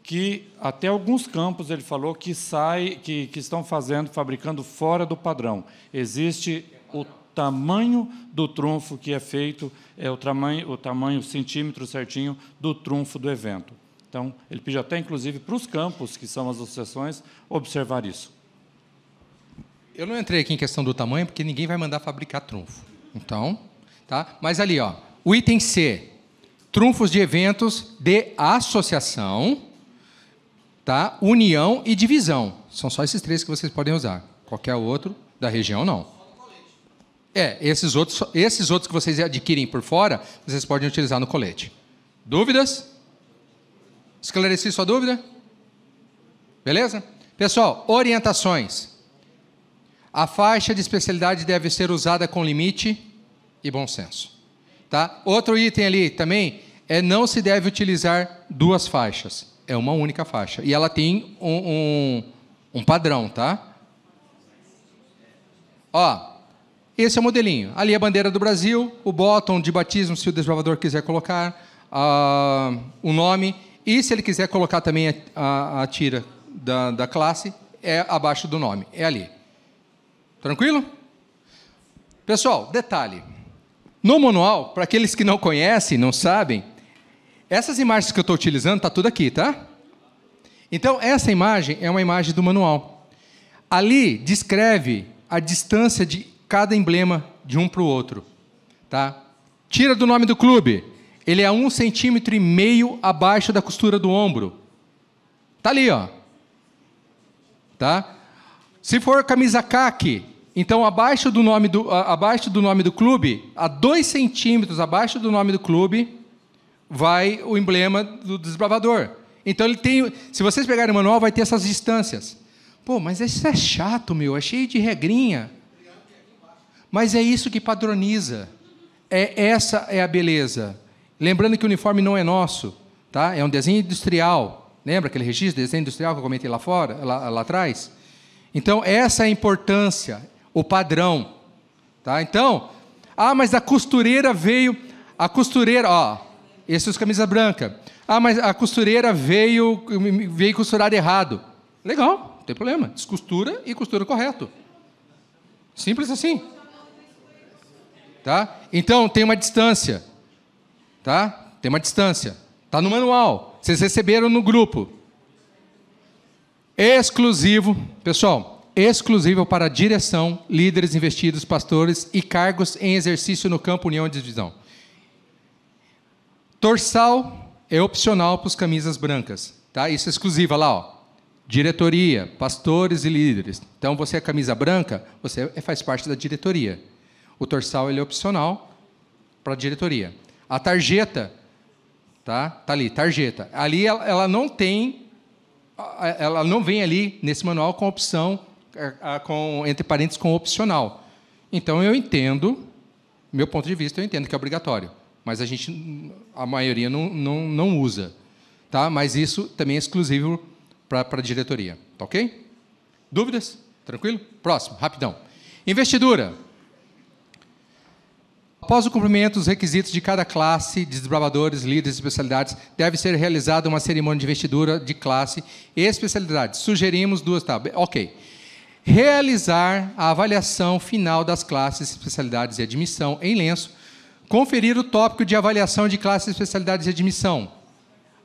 que até alguns campos ele falou que estão fabricando fora do padrão. Existe o tamanho do trunfo que é feito, o tamanho centímetro certinho do trunfo do evento. Então, ele pediu até, inclusive, para os campos, que são as associações, observar isso. Eu não entrei aqui em questão do tamanho, porque ninguém vai mandar fabricar trunfo. Então, tá? Mas ali, ó, o item C, trunfos de eventos de associação, tá? União e divisão. São só esses três que vocês podem usar. Qualquer outro da região, não. Esses outros que vocês adquirem por fora, vocês podem utilizar no colete. Dúvidas? Esclareci sua dúvida? Beleza? Pessoal, orientações. A faixa de especialidade deve ser usada com limite e bom senso. Tá? Outro item ali também não se deve utilizar duas faixas. É uma única faixa. E ela tem um padrão, tá? Ó, esse é o modelinho. Ali a bandeira do Brasil, o bottom de batismo, se o desbravador quiser colocar, o nome. E se ele quiser colocar também a tira da classe, é abaixo do nome. É ali. Tranquilo? Pessoal, detalhe. No manual, para aqueles que não conhecem, não sabem, essas imagens que eu estou utilizando, está tudo aqui, tá? Então, essa imagem é uma imagem do manual. Ali descreve a distância de cada emblema de um para o outro. Tá? Tira do nome do clube. Ele é 1,5 cm abaixo da costura do ombro. Está ali, ó. Tá? Se for camisa caqui, então abaixo do nome do clube, a 2 centímetros abaixo do nome do clube, vai o emblema do desbravador. Então ele tem. Se vocês pegarem o manual, vai ter essas distâncias. Pô, mas isso é chato, meu, é cheio de regrinha. Mas é isso que padroniza. Essa é a beleza. Lembrando que o uniforme não é nosso, tá? É um desenho industrial. Lembra aquele registro de desenho industrial que eu comentei lá fora, lá atrás? Então, essa é a importância, o padrão. Tá? Então, mas a costureira veio... A costureira, ó, esses camisa branca. Mas a costureira veio costurada errado. Legal, não tem problema. Descostura e costura correto. Simples assim. Tá? Então, tem uma distância. Tá? Tem uma distância. Está no manual. Vocês receberam no grupo. Exclusivo, pessoal, exclusivo para direção, líderes investidos, pastores e cargos em exercício no campo União e Divisão. Dorsal é opcional para os camisas brancas. Tá? Isso é exclusivo, olha lá, ó. Diretoria, pastores e líderes. Então, você é camisa branca, você faz parte da diretoria. O dorsal ele é opcional para a diretoria. A tarjeta, tá ali, tarjeta. Ali ela não tem, ela não vem ali nesse manual com opção, entre parênteses, com opcional. Então, eu entendo, meu ponto de vista, eu entendo que é obrigatório, mas a maioria não usa. Tá? Mas isso também é exclusivo para a diretoria. Tá ok? Dúvidas? Tranquilo? Próximo, rapidão. Investidura. Após o cumprimento dos requisitos de cada classe de desbravadores, líderes e especialidades, deve ser realizada uma cerimônia de investidura de classe e especialidade. Sugerimos duas... Tá, ok. Realizar a avaliação final das classes, especialidades e admissão em lenço. Conferir o tópico de avaliação de classes, especialidades e admissão.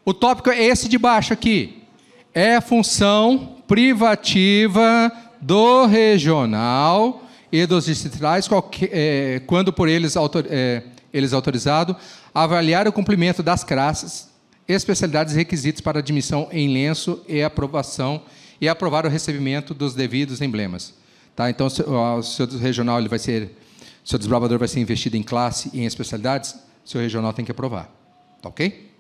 O tópico é esse de baixo aqui. É função privativa do regional e dos distritais, quando por eles autorizado, avaliar o cumprimento das classes, especialidades e requisitos para admissão em lenço e aprovação e aprovar o recebimento dos devidos emblemas. Tá? Então, o seu regional ele vai ser, seu desbravador vai ser investido em classe e em especialidades, seu regional tem que aprovar. Tá ok?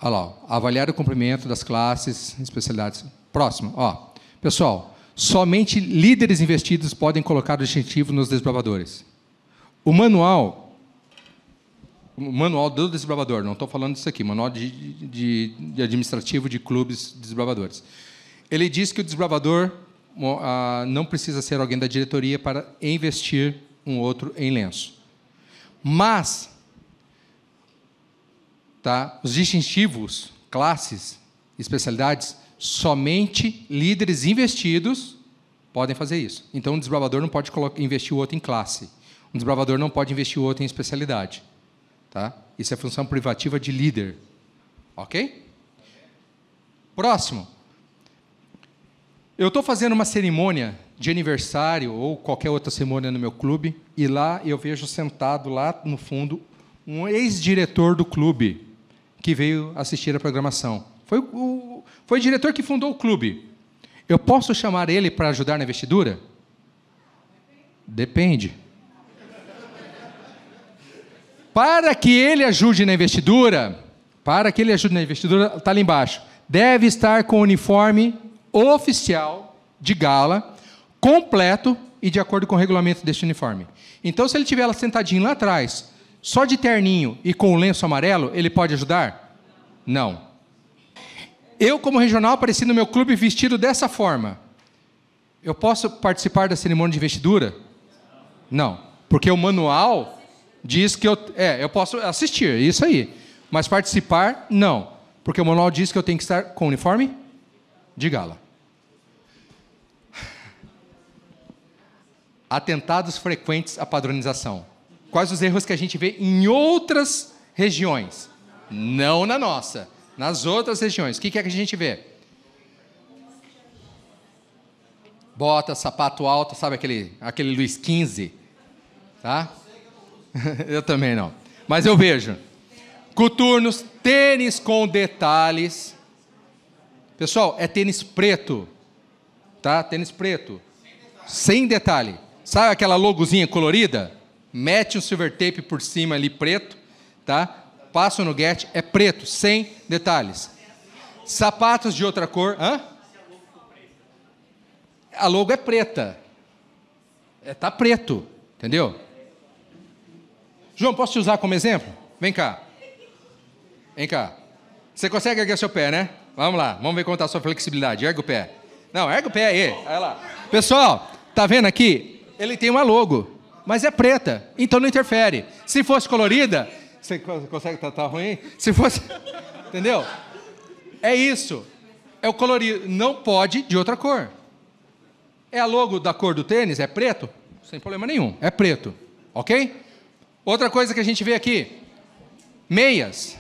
Olha lá, ó, avaliar o cumprimento das classes, especialidades. Próximo, ó. Pessoal, somente líderes investidos podem colocar o distintivo nos desbravadores. O manual do desbravador, não estou falando disso aqui, manual de administrativo de clubes desbravadores. Ele diz que o desbravador não precisa ser alguém da diretoria para investir um outro em lenço. Mas, tá, os distintivos, classes, especialidades, somente líderes investidos podem fazer isso. Então, um desbravador não pode investir o outro em classe. Um desbravador não pode investir o outro em especialidade. Tá? Isso é função privativa de líder. Ok? Próximo. Eu estou fazendo uma cerimônia de aniversário ou qualquer outra cerimônia no meu clube e lá eu vejo sentado lá no fundo um ex-diretor do clube que veio assistir a programação. Foi o diretor que fundou o clube. Eu posso chamar ele para ajudar na investidura? Depende. Para que ele ajude na investidura, está ali embaixo, deve estar com o uniforme oficial de gala, completo e de acordo com o regulamento deste uniforme. Então, se ele estiver lá sentadinho lá atrás, só de terninho e com o lenço amarelo, ele pode ajudar? Não. Eu, como regional, apareci no meu clube vestido dessa forma. Eu posso participar da cerimônia de investidura? Não. Porque o manual diz que eu posso assistir, isso aí. Mas participar, não. Porque o manual diz que eu tenho que estar com uniforme de gala. Atentados frequentes à padronização. Quais os erros que a gente vê em outras regiões? Não na nossa. Nas outras regiões. O que é que a gente vê? Bota, sapato alto, sabe aquele Luiz XV? Tá? Eu também não. Mas eu vejo. Coturnos, tênis com detalhes. Pessoal, é tênis preto. Tá? Tênis preto. Sem detalhe. Sabe aquela logozinha colorida? Mete um silver tape por cima ali preto. Tá? Passa no get, é preto, sem detalhes. Sapatos de outra cor. Hã? A logo é preta. Tá preto. Entendeu? João, posso te usar como exemplo? Vem cá. Vem cá. Você consegue erguer seu pé, né? Vamos lá. Vamos ver como está a sua flexibilidade. Ergue o pé. Não, ergue o pé aí. Olha lá. Pessoal, tá vendo aqui? Ele tem uma logo, mas é preta. Então não interfere. Se fosse colorida... Você consegue tratar ruim? Se fosse... Entendeu? É isso. É o colorido. Não pode de outra cor. É a logo da cor do tênis? É preto? Sem problema nenhum. É preto. Ok? Outra coisa que a gente vê aqui. Meias.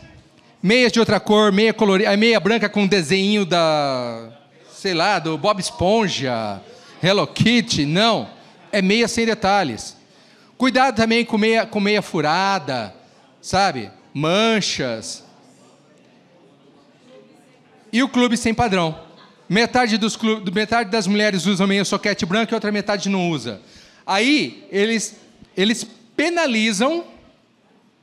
Meias de outra cor, meia colorida. A meia branca com desenho do Bob Esponja, Hello Kitty. Não. É meia sem detalhes. Cuidado também com meia furada. Sabe? Manchas. E o clube sem padrão. Metade das mulheres usam meia soquete branca e outra metade não usa. Aí, eles penalizam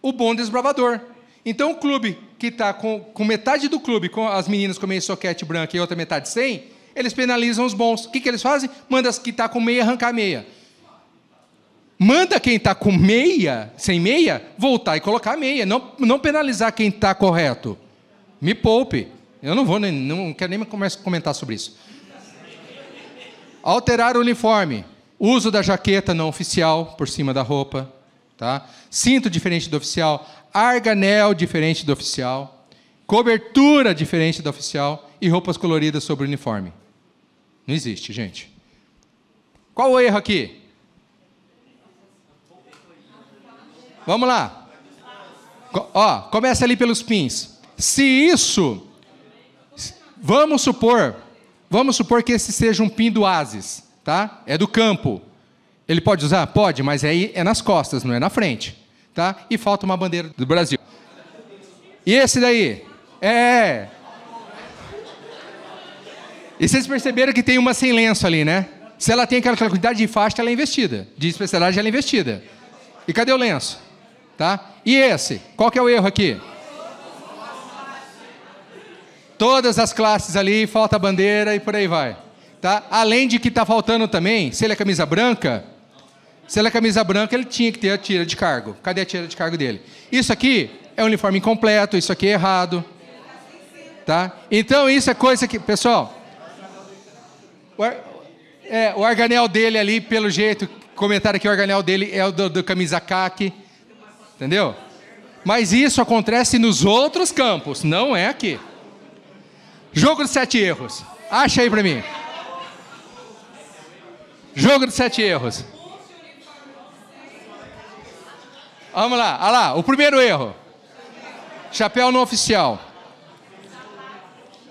o bom desbravador. Então, o clube que está com metade do clube, com as meninas com meia soquete branca e outra metade sem, eles penalizam os bons. O que eles fazem? Manda as que estão com meia arrancar meia. Manda quem está com meia, sem meia, voltar e colocar meia. Não penalizar quem está correto. Me poupe. Eu não quero nem comentar sobre isso. Alterar o uniforme. Uso da jaqueta não oficial por cima da roupa. Tá? Cinto diferente do oficial. Arganel diferente do oficial. Cobertura diferente do oficial. E roupas coloridas sobre o uniforme. Não existe, gente. Qual o erro aqui? Vamos lá. Começa ali pelos pins. Se isso... Vamos supor que esse seja um pin do Asis, tá? É do campo. Ele pode usar? Pode, mas aí é nas costas, não é na frente. Tá? E falta uma bandeira do Brasil. E esse daí? E vocês perceberam que tem uma sem lenço ali, né? Se ela tem aquela quantidade de faixa, ela é investida. De especialidade, ela é investida. E cadê o lenço? Tá? E esse? Qual que é o erro aqui? Todas as classes ali, falta a bandeira e por aí vai. Tá? Além de que está faltando também, se ele é camisa branca, ele tinha que ter a tira de cargo. Cadê a tira de cargo dele? Isso aqui é um uniforme incompleto, isso aqui é errado. Tá? Então isso é coisa que... Pessoal, o arganel dele ali, pelo jeito, comentaram aqui, o arganel dele é o do camisa caqui. Entendeu? Mas isso acontece nos outros campos, não é aqui. Jogo dos 7 erros. Acha aí pra mim. Jogo dos 7 erros. Vamos lá, olha lá, o primeiro erro. Chapéu não oficial.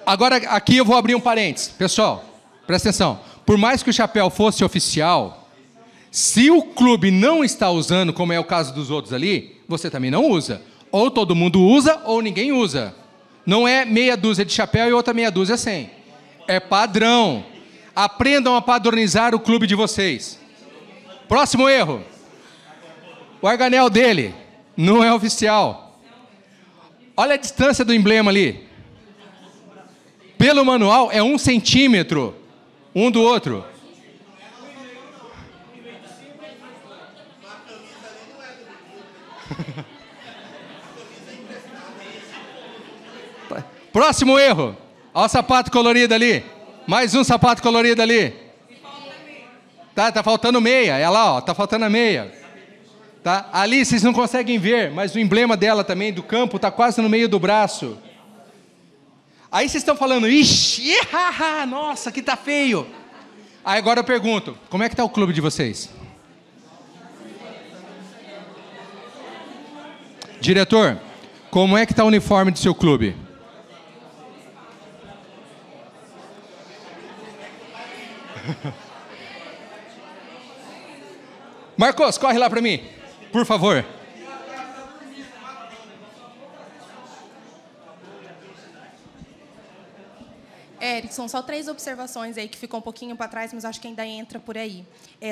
Agora, aqui eu vou abrir um parênteses. Pessoal, presta atenção. Por mais que o chapéu fosse oficial, se o clube não está usando, como é o caso dos outros ali, você também não usa. Ou todo mundo usa, ou ninguém usa. Não é meia dúzia de chapéu e outra meia dúzia sem. É padrão. Aprendam a padronizar o clube de vocês. Próximo erro. O arganel dele não é oficial. Olha a distância do emblema ali. Pelo manual é 1 centímetro um do outro. Próximo erro. Olha o sapato colorido ali. Mais um sapato colorido ali. Tá faltando meia. Olha lá, ó, tá faltando a meia. Tá? Ali vocês não conseguem ver, mas o emblema dela também, do campo, está quase no meio do braço. Aí vocês estão falando, ixi, nossa, que tá feio. Aí agora eu pergunto, como é que está o clube de vocês? Diretor, como é que está o uniforme do seu clube? Marcos, corre lá para mim, por favor. Erickson, só 3 observações aí que ficou um pouquinho para trás, mas acho que ainda entra por aí.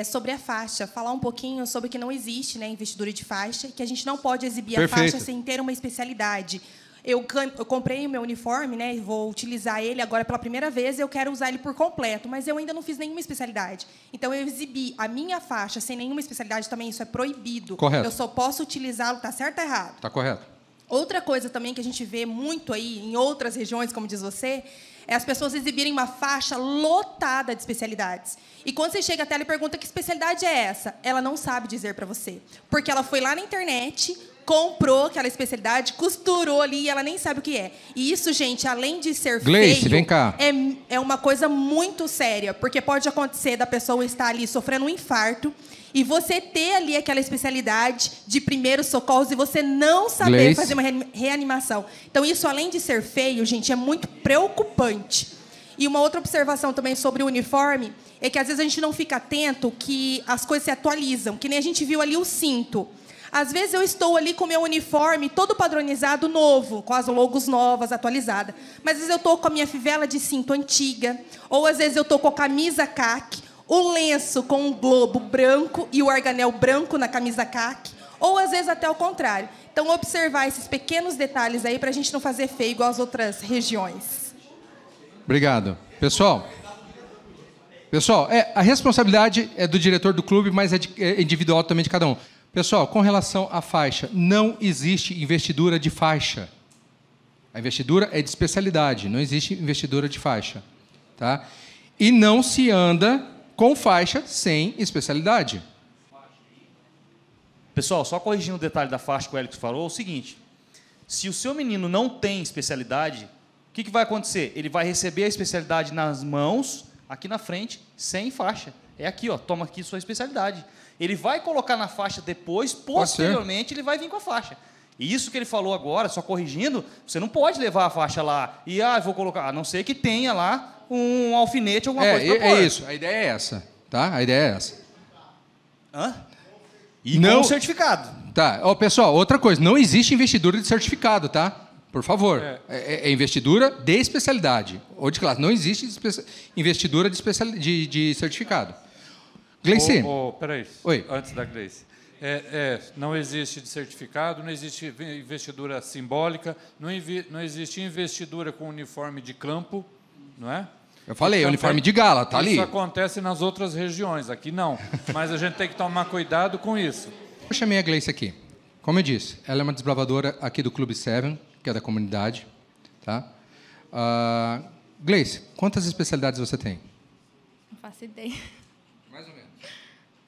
Sobre a faixa, falar um pouquinho sobre que não existe, né, investidura de faixa, que a gente não pode exibir a faixa sem ter uma especialidade. Eu comprei o meu uniforme, né, vou utilizar ele agora pela primeira vez, eu quero usar ele por completo, mas eu ainda não fiz nenhuma especialidade. Então, eu exibi a minha faixa sem nenhuma especialidade também, isso é proibido. Correto. Eu só posso utilizá-lo, está certo ou errado? Está correto. Outra coisa também que a gente vê muito aí em outras regiões, como diz você, é as pessoas exibirem uma faixa lotada de especialidades. E quando você chega até ela e pergunta que especialidade é essa, ela não sabe dizer para você. Porque ela foi lá na internet, comprou aquela especialidade, costurou ali e ela nem sabe o que é. E isso, gente, além de ser Gleice, feio, vem cá. É uma coisa muito séria. Porque pode acontecer da pessoa estar ali sofrendo um infarto e você ter ali aquela especialidade de primeiros socorros e você não saber Gleice. fazer uma reanimação. Então, isso, além de ser feio, gente, é muito preocupante. E uma outra observação também sobre o uniforme é que, às vezes, a gente não fica atento que as coisas se atualizam. Que nem a gente viu ali o cinto. Às vezes, eu estou ali com o meu uniforme todo padronizado, novo, com as logos novas, atualizada. Mas, às vezes, eu estou com a minha fivela de cinto antiga. Ou, às vezes, eu estou com a camisa caqui. O lenço com um globo branco e o arganel branco na camisa caqui, ou às vezes até o contrário. Então, observar esses pequenos detalhes aí para a gente não fazer feio igual as outras regiões. Obrigado. Pessoal, Pessoal, a responsabilidade é do diretor do clube, mas é individual também de cada um. Pessoal, com relação à faixa, não existe investidura de faixa. A investidura é de especialidade, não existe investidura de faixa. Tá? E não se anda com faixa sem especialidade. Pessoal, só corrigindo o detalhe da faixa que o Hélix falou, é o seguinte. Se o seu menino não tem especialidade, o que vai acontecer? Ele vai receber a especialidade nas mãos, aqui na frente, sem faixa. É aqui, ó, toma aqui sua especialidade. Ele vai colocar na faixa depois, posteriormente ele vai vir com a faixa. E isso que ele falou agora, só corrigindo, você não pode levar a faixa lá e, vou colocar, a não ser que tenha lá um alfinete, alguma coisa para pôr. É isso, a ideia é essa, tá? A ideia é essa. Hã? E não, com certificado. Tá, pessoal, outra coisa, não existe investidura de certificado, tá? Por favor, é investidura de especialidade, ou de classe, não existe investidura de certificado. Gleice. Peraí, Oi. Antes da Gleice. Não existe de certificado, não existe investidura simbólica, não existe investidura com uniforme de campo, não é? Eu falei, uniforme de gala, tá ali. Isso acontece nas outras regiões, aqui não. Mas a gente tem que tomar cuidado com isso. Eu chamei a Gleice aqui. Como eu disse, ela é uma desbravadora aqui do Clube 7, que é da comunidade. Tá? Gleice, quantas especialidades você tem? Não faço ideia. Mais ou menos.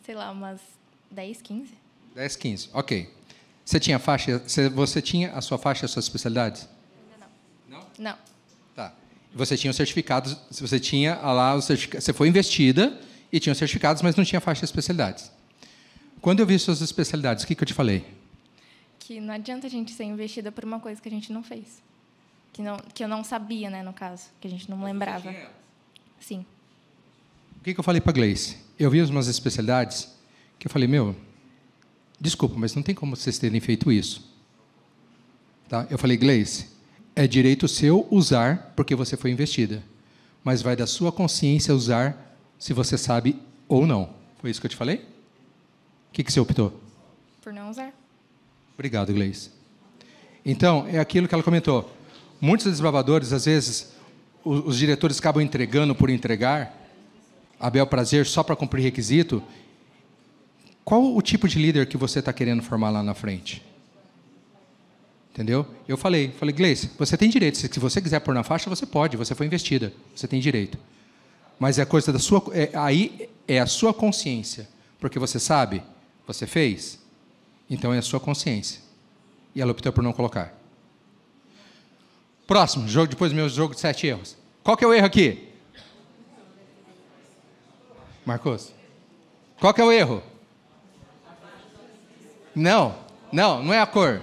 Sei lá, umas 10, 15. 10, 15, ok. Você tinha faixa? Você tinha a sua faixa e as suas especialidades? Ainda não. Não? Não. Tá. Você tinha os certificados, você tinha lá os certificados, você foi investida e tinha os certificados, mas não tinha faixa de especialidades. Quando eu vi suas especialidades, o que eu te falei? Que não adianta a gente ser investida por uma coisa que a gente não fez. Que eu não sabia, né, no caso, que a gente não lembrava. Sim. O que eu falei para a Gleice? Eu vi umas especialidades que eu falei, desculpa, mas não tem como vocês terem feito isso. Tá? Eu falei, Gleice, é direito seu usar porque você foi investida, mas vai da sua consciência usar se você sabe ou não. Foi isso que eu te falei? O que você optou? Por não usar. Obrigado, Gleice. Então, é aquilo que ela comentou. Muitos desbravadores, às vezes, os diretores acabam entregando por entregar, a bel prazer, só para cumprir requisito. Qual o tipo de líder que você está querendo formar lá na frente? Entendeu? Eu falei, Gleice, você tem direito. Se você quiser pôr na faixa, você pode. Você foi investida. Você tem direito. Mas é a coisa da sua... aí é a sua consciência. Porque você sabe, você fez, então é a sua consciência. E ela optou por não colocar. Próximo, depois do meu jogo de 7 erros. Qual que é o erro aqui? Marcos? Qual que é o erro? Não é a cor.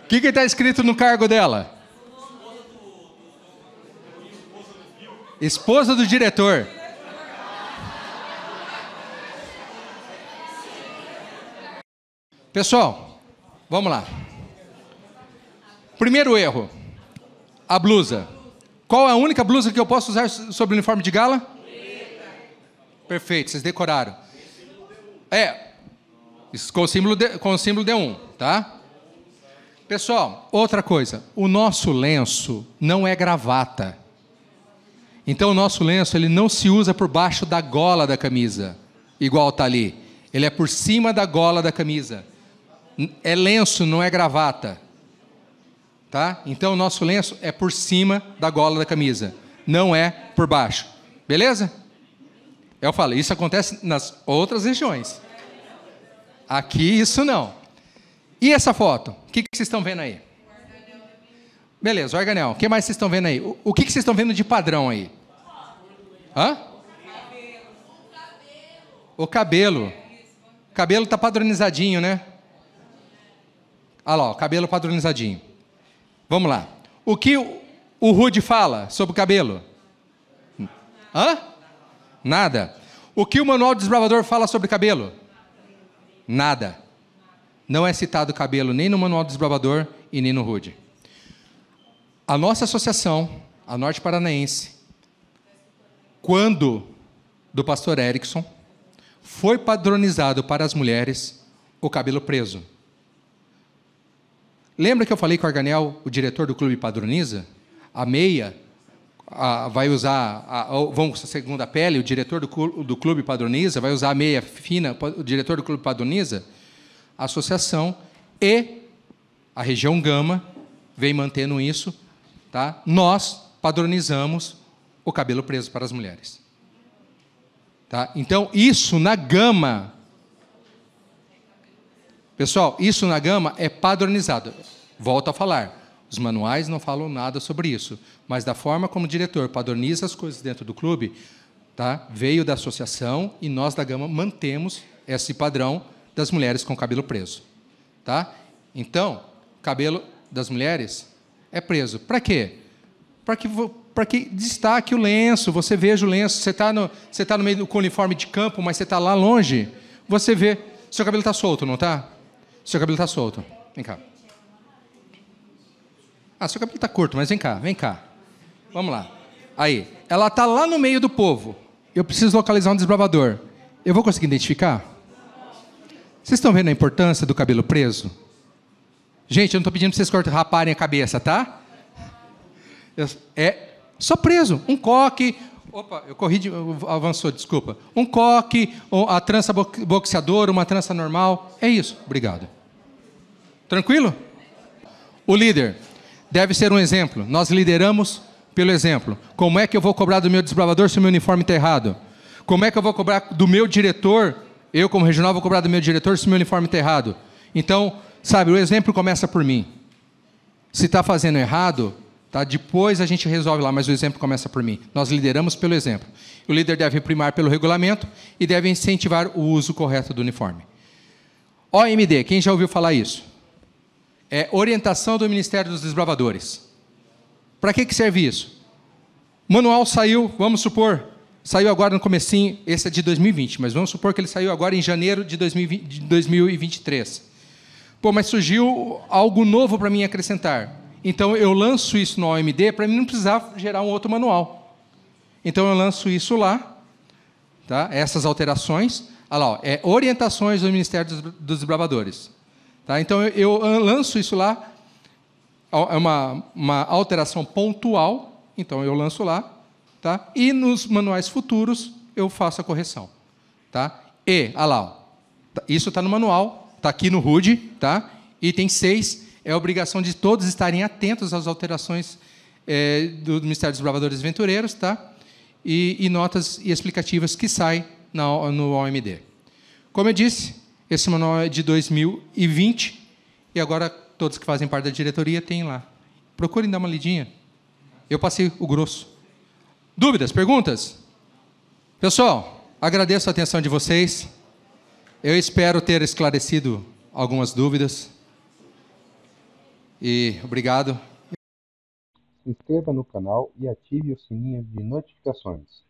O que está escrito no cargo dela? Esposa do diretor. Pessoal, vamos lá. Primeiro erro. A blusa. Qual é a única blusa que eu posso usar sobre o uniforme de gala? Perfeito, vocês decoraram. Com o símbolo D1, tá? Pessoal, outra coisa. O nosso lenço não é gravata. Então, o nosso lenço ele não se usa por baixo da gola da camisa, igual está ali. Ele é por cima da gola da camisa. É lenço, não é gravata. Tá? Então, o nosso lenço é por cima da gola da camisa. Não é por baixo. Beleza? Eu falo, isso acontece nas outras regiões. Aqui, isso não. E essa foto? O que vocês estão vendo aí? Beleza, o organel. O que mais vocês estão vendo aí? O que vocês estão vendo de padrão aí? Hã? O cabelo. O cabelo está padronizadinho, né? Olha lá, o cabelo padronizadinho. Vamos lá. O que o Rude fala sobre o cabelo? Hã? Nada. O que o Manual do Desbravador fala sobre cabelo? Nada. Não é citado cabelo nem no Manual do Desbravador e nem no Rude. A nossa associação, a Norte Paranaense, quando do pastor Erickson, foi padronizado para as mulheres o cabelo preso. Lembra que eu falei que o Arganel, o diretor do clube, padroniza? A meia vai usar, vamos segunda pele, o diretor do clube padroniza, vai usar a meia fina, o diretor do clube padroniza, a associação e a região Gama vem mantendo isso, tá? Nós padronizamos o cabelo preso para as mulheres. Tá? Então, isso na Gama, pessoal, isso na Gama é padronizado. Volto a falar, os manuais não falam nada sobre isso, mas da forma como o diretor padroniza as coisas dentro do clube, tá? Veio da associação e nós da Gama mantemos esse padrão das mulheres com cabelo preso. Tá? Então, cabelo das mulheres é preso. Para quê? Para que destaque o lenço, você veja o lenço, você está no meio com o uniforme de campo, mas você está lá longe, você vê, seu cabelo está solto, não está? Seu cabelo está solto. Vem cá. Seu cabelo está curto, mas vem cá. Vamos lá. Aí, ela está lá no meio do povo. Eu preciso localizar um desbravador. Eu vou conseguir identificar? Vocês estão vendo a importância do cabelo preso? Gente, eu não estou pedindo para vocês raparem a cabeça, tá? É só preso. Um coque. Opa, avançou, desculpa. Um coque, a trança boxeadora, uma trança normal. É isso. Obrigado. Tranquilo? O líder deve ser um exemplo. Nós lideramos pelo exemplo. Como é que eu vou cobrar do meu desbravador se o meu uniforme está errado? Como é que eu vou cobrar do meu diretor? Eu, como regional, vou cobrar do meu diretor se o meu uniforme está errado. Então, sabe, o exemplo começa por mim. Se está fazendo errado, tá, depois a gente resolve lá, mas o exemplo começa por mim. Nós lideramos pelo exemplo. O líder deve primar pelo regulamento e deve incentivar o uso correto do uniforme. OMD, quem já ouviu falar isso? É orientação do Ministério dos Desbravadores. Para que serve isso? O manual saiu, vamos supor, saiu agora no comecinho, esse é de 2020, mas vamos supor que ele saiu agora em janeiro de 2023. Pô, mas surgiu algo novo para mim acrescentar. Então, eu lanço isso no OMD para mim não precisar gerar um outro manual. Então, eu lanço isso lá, tá? Essas alterações. Olha lá, orientações do Ministério dos Desbravadores. Tá? Então, eu lanço isso lá. É uma alteração pontual. Então, eu lanço lá. Tá? E nos manuais futuros, eu faço a correção. Tá? E, olha lá, isso está no manual, está aqui no HUD, tá? Item 6, é a obrigação de todos estarem atentos às alterações do Ministério dos Desbravadores e Aventureiros, tá? E notas e explicativas que saem no OMD. Como eu disse, esse manual é de 2020, e agora todos que fazem parte da diretoria têm lá. Procurem dar uma lidinha. Eu passei o grosso. Dúvidas, perguntas? Pessoal, agradeço a atenção de vocês. Eu espero ter esclarecido algumas dúvidas. E obrigado. Se inscreva no canal e ative o sininho de notificações.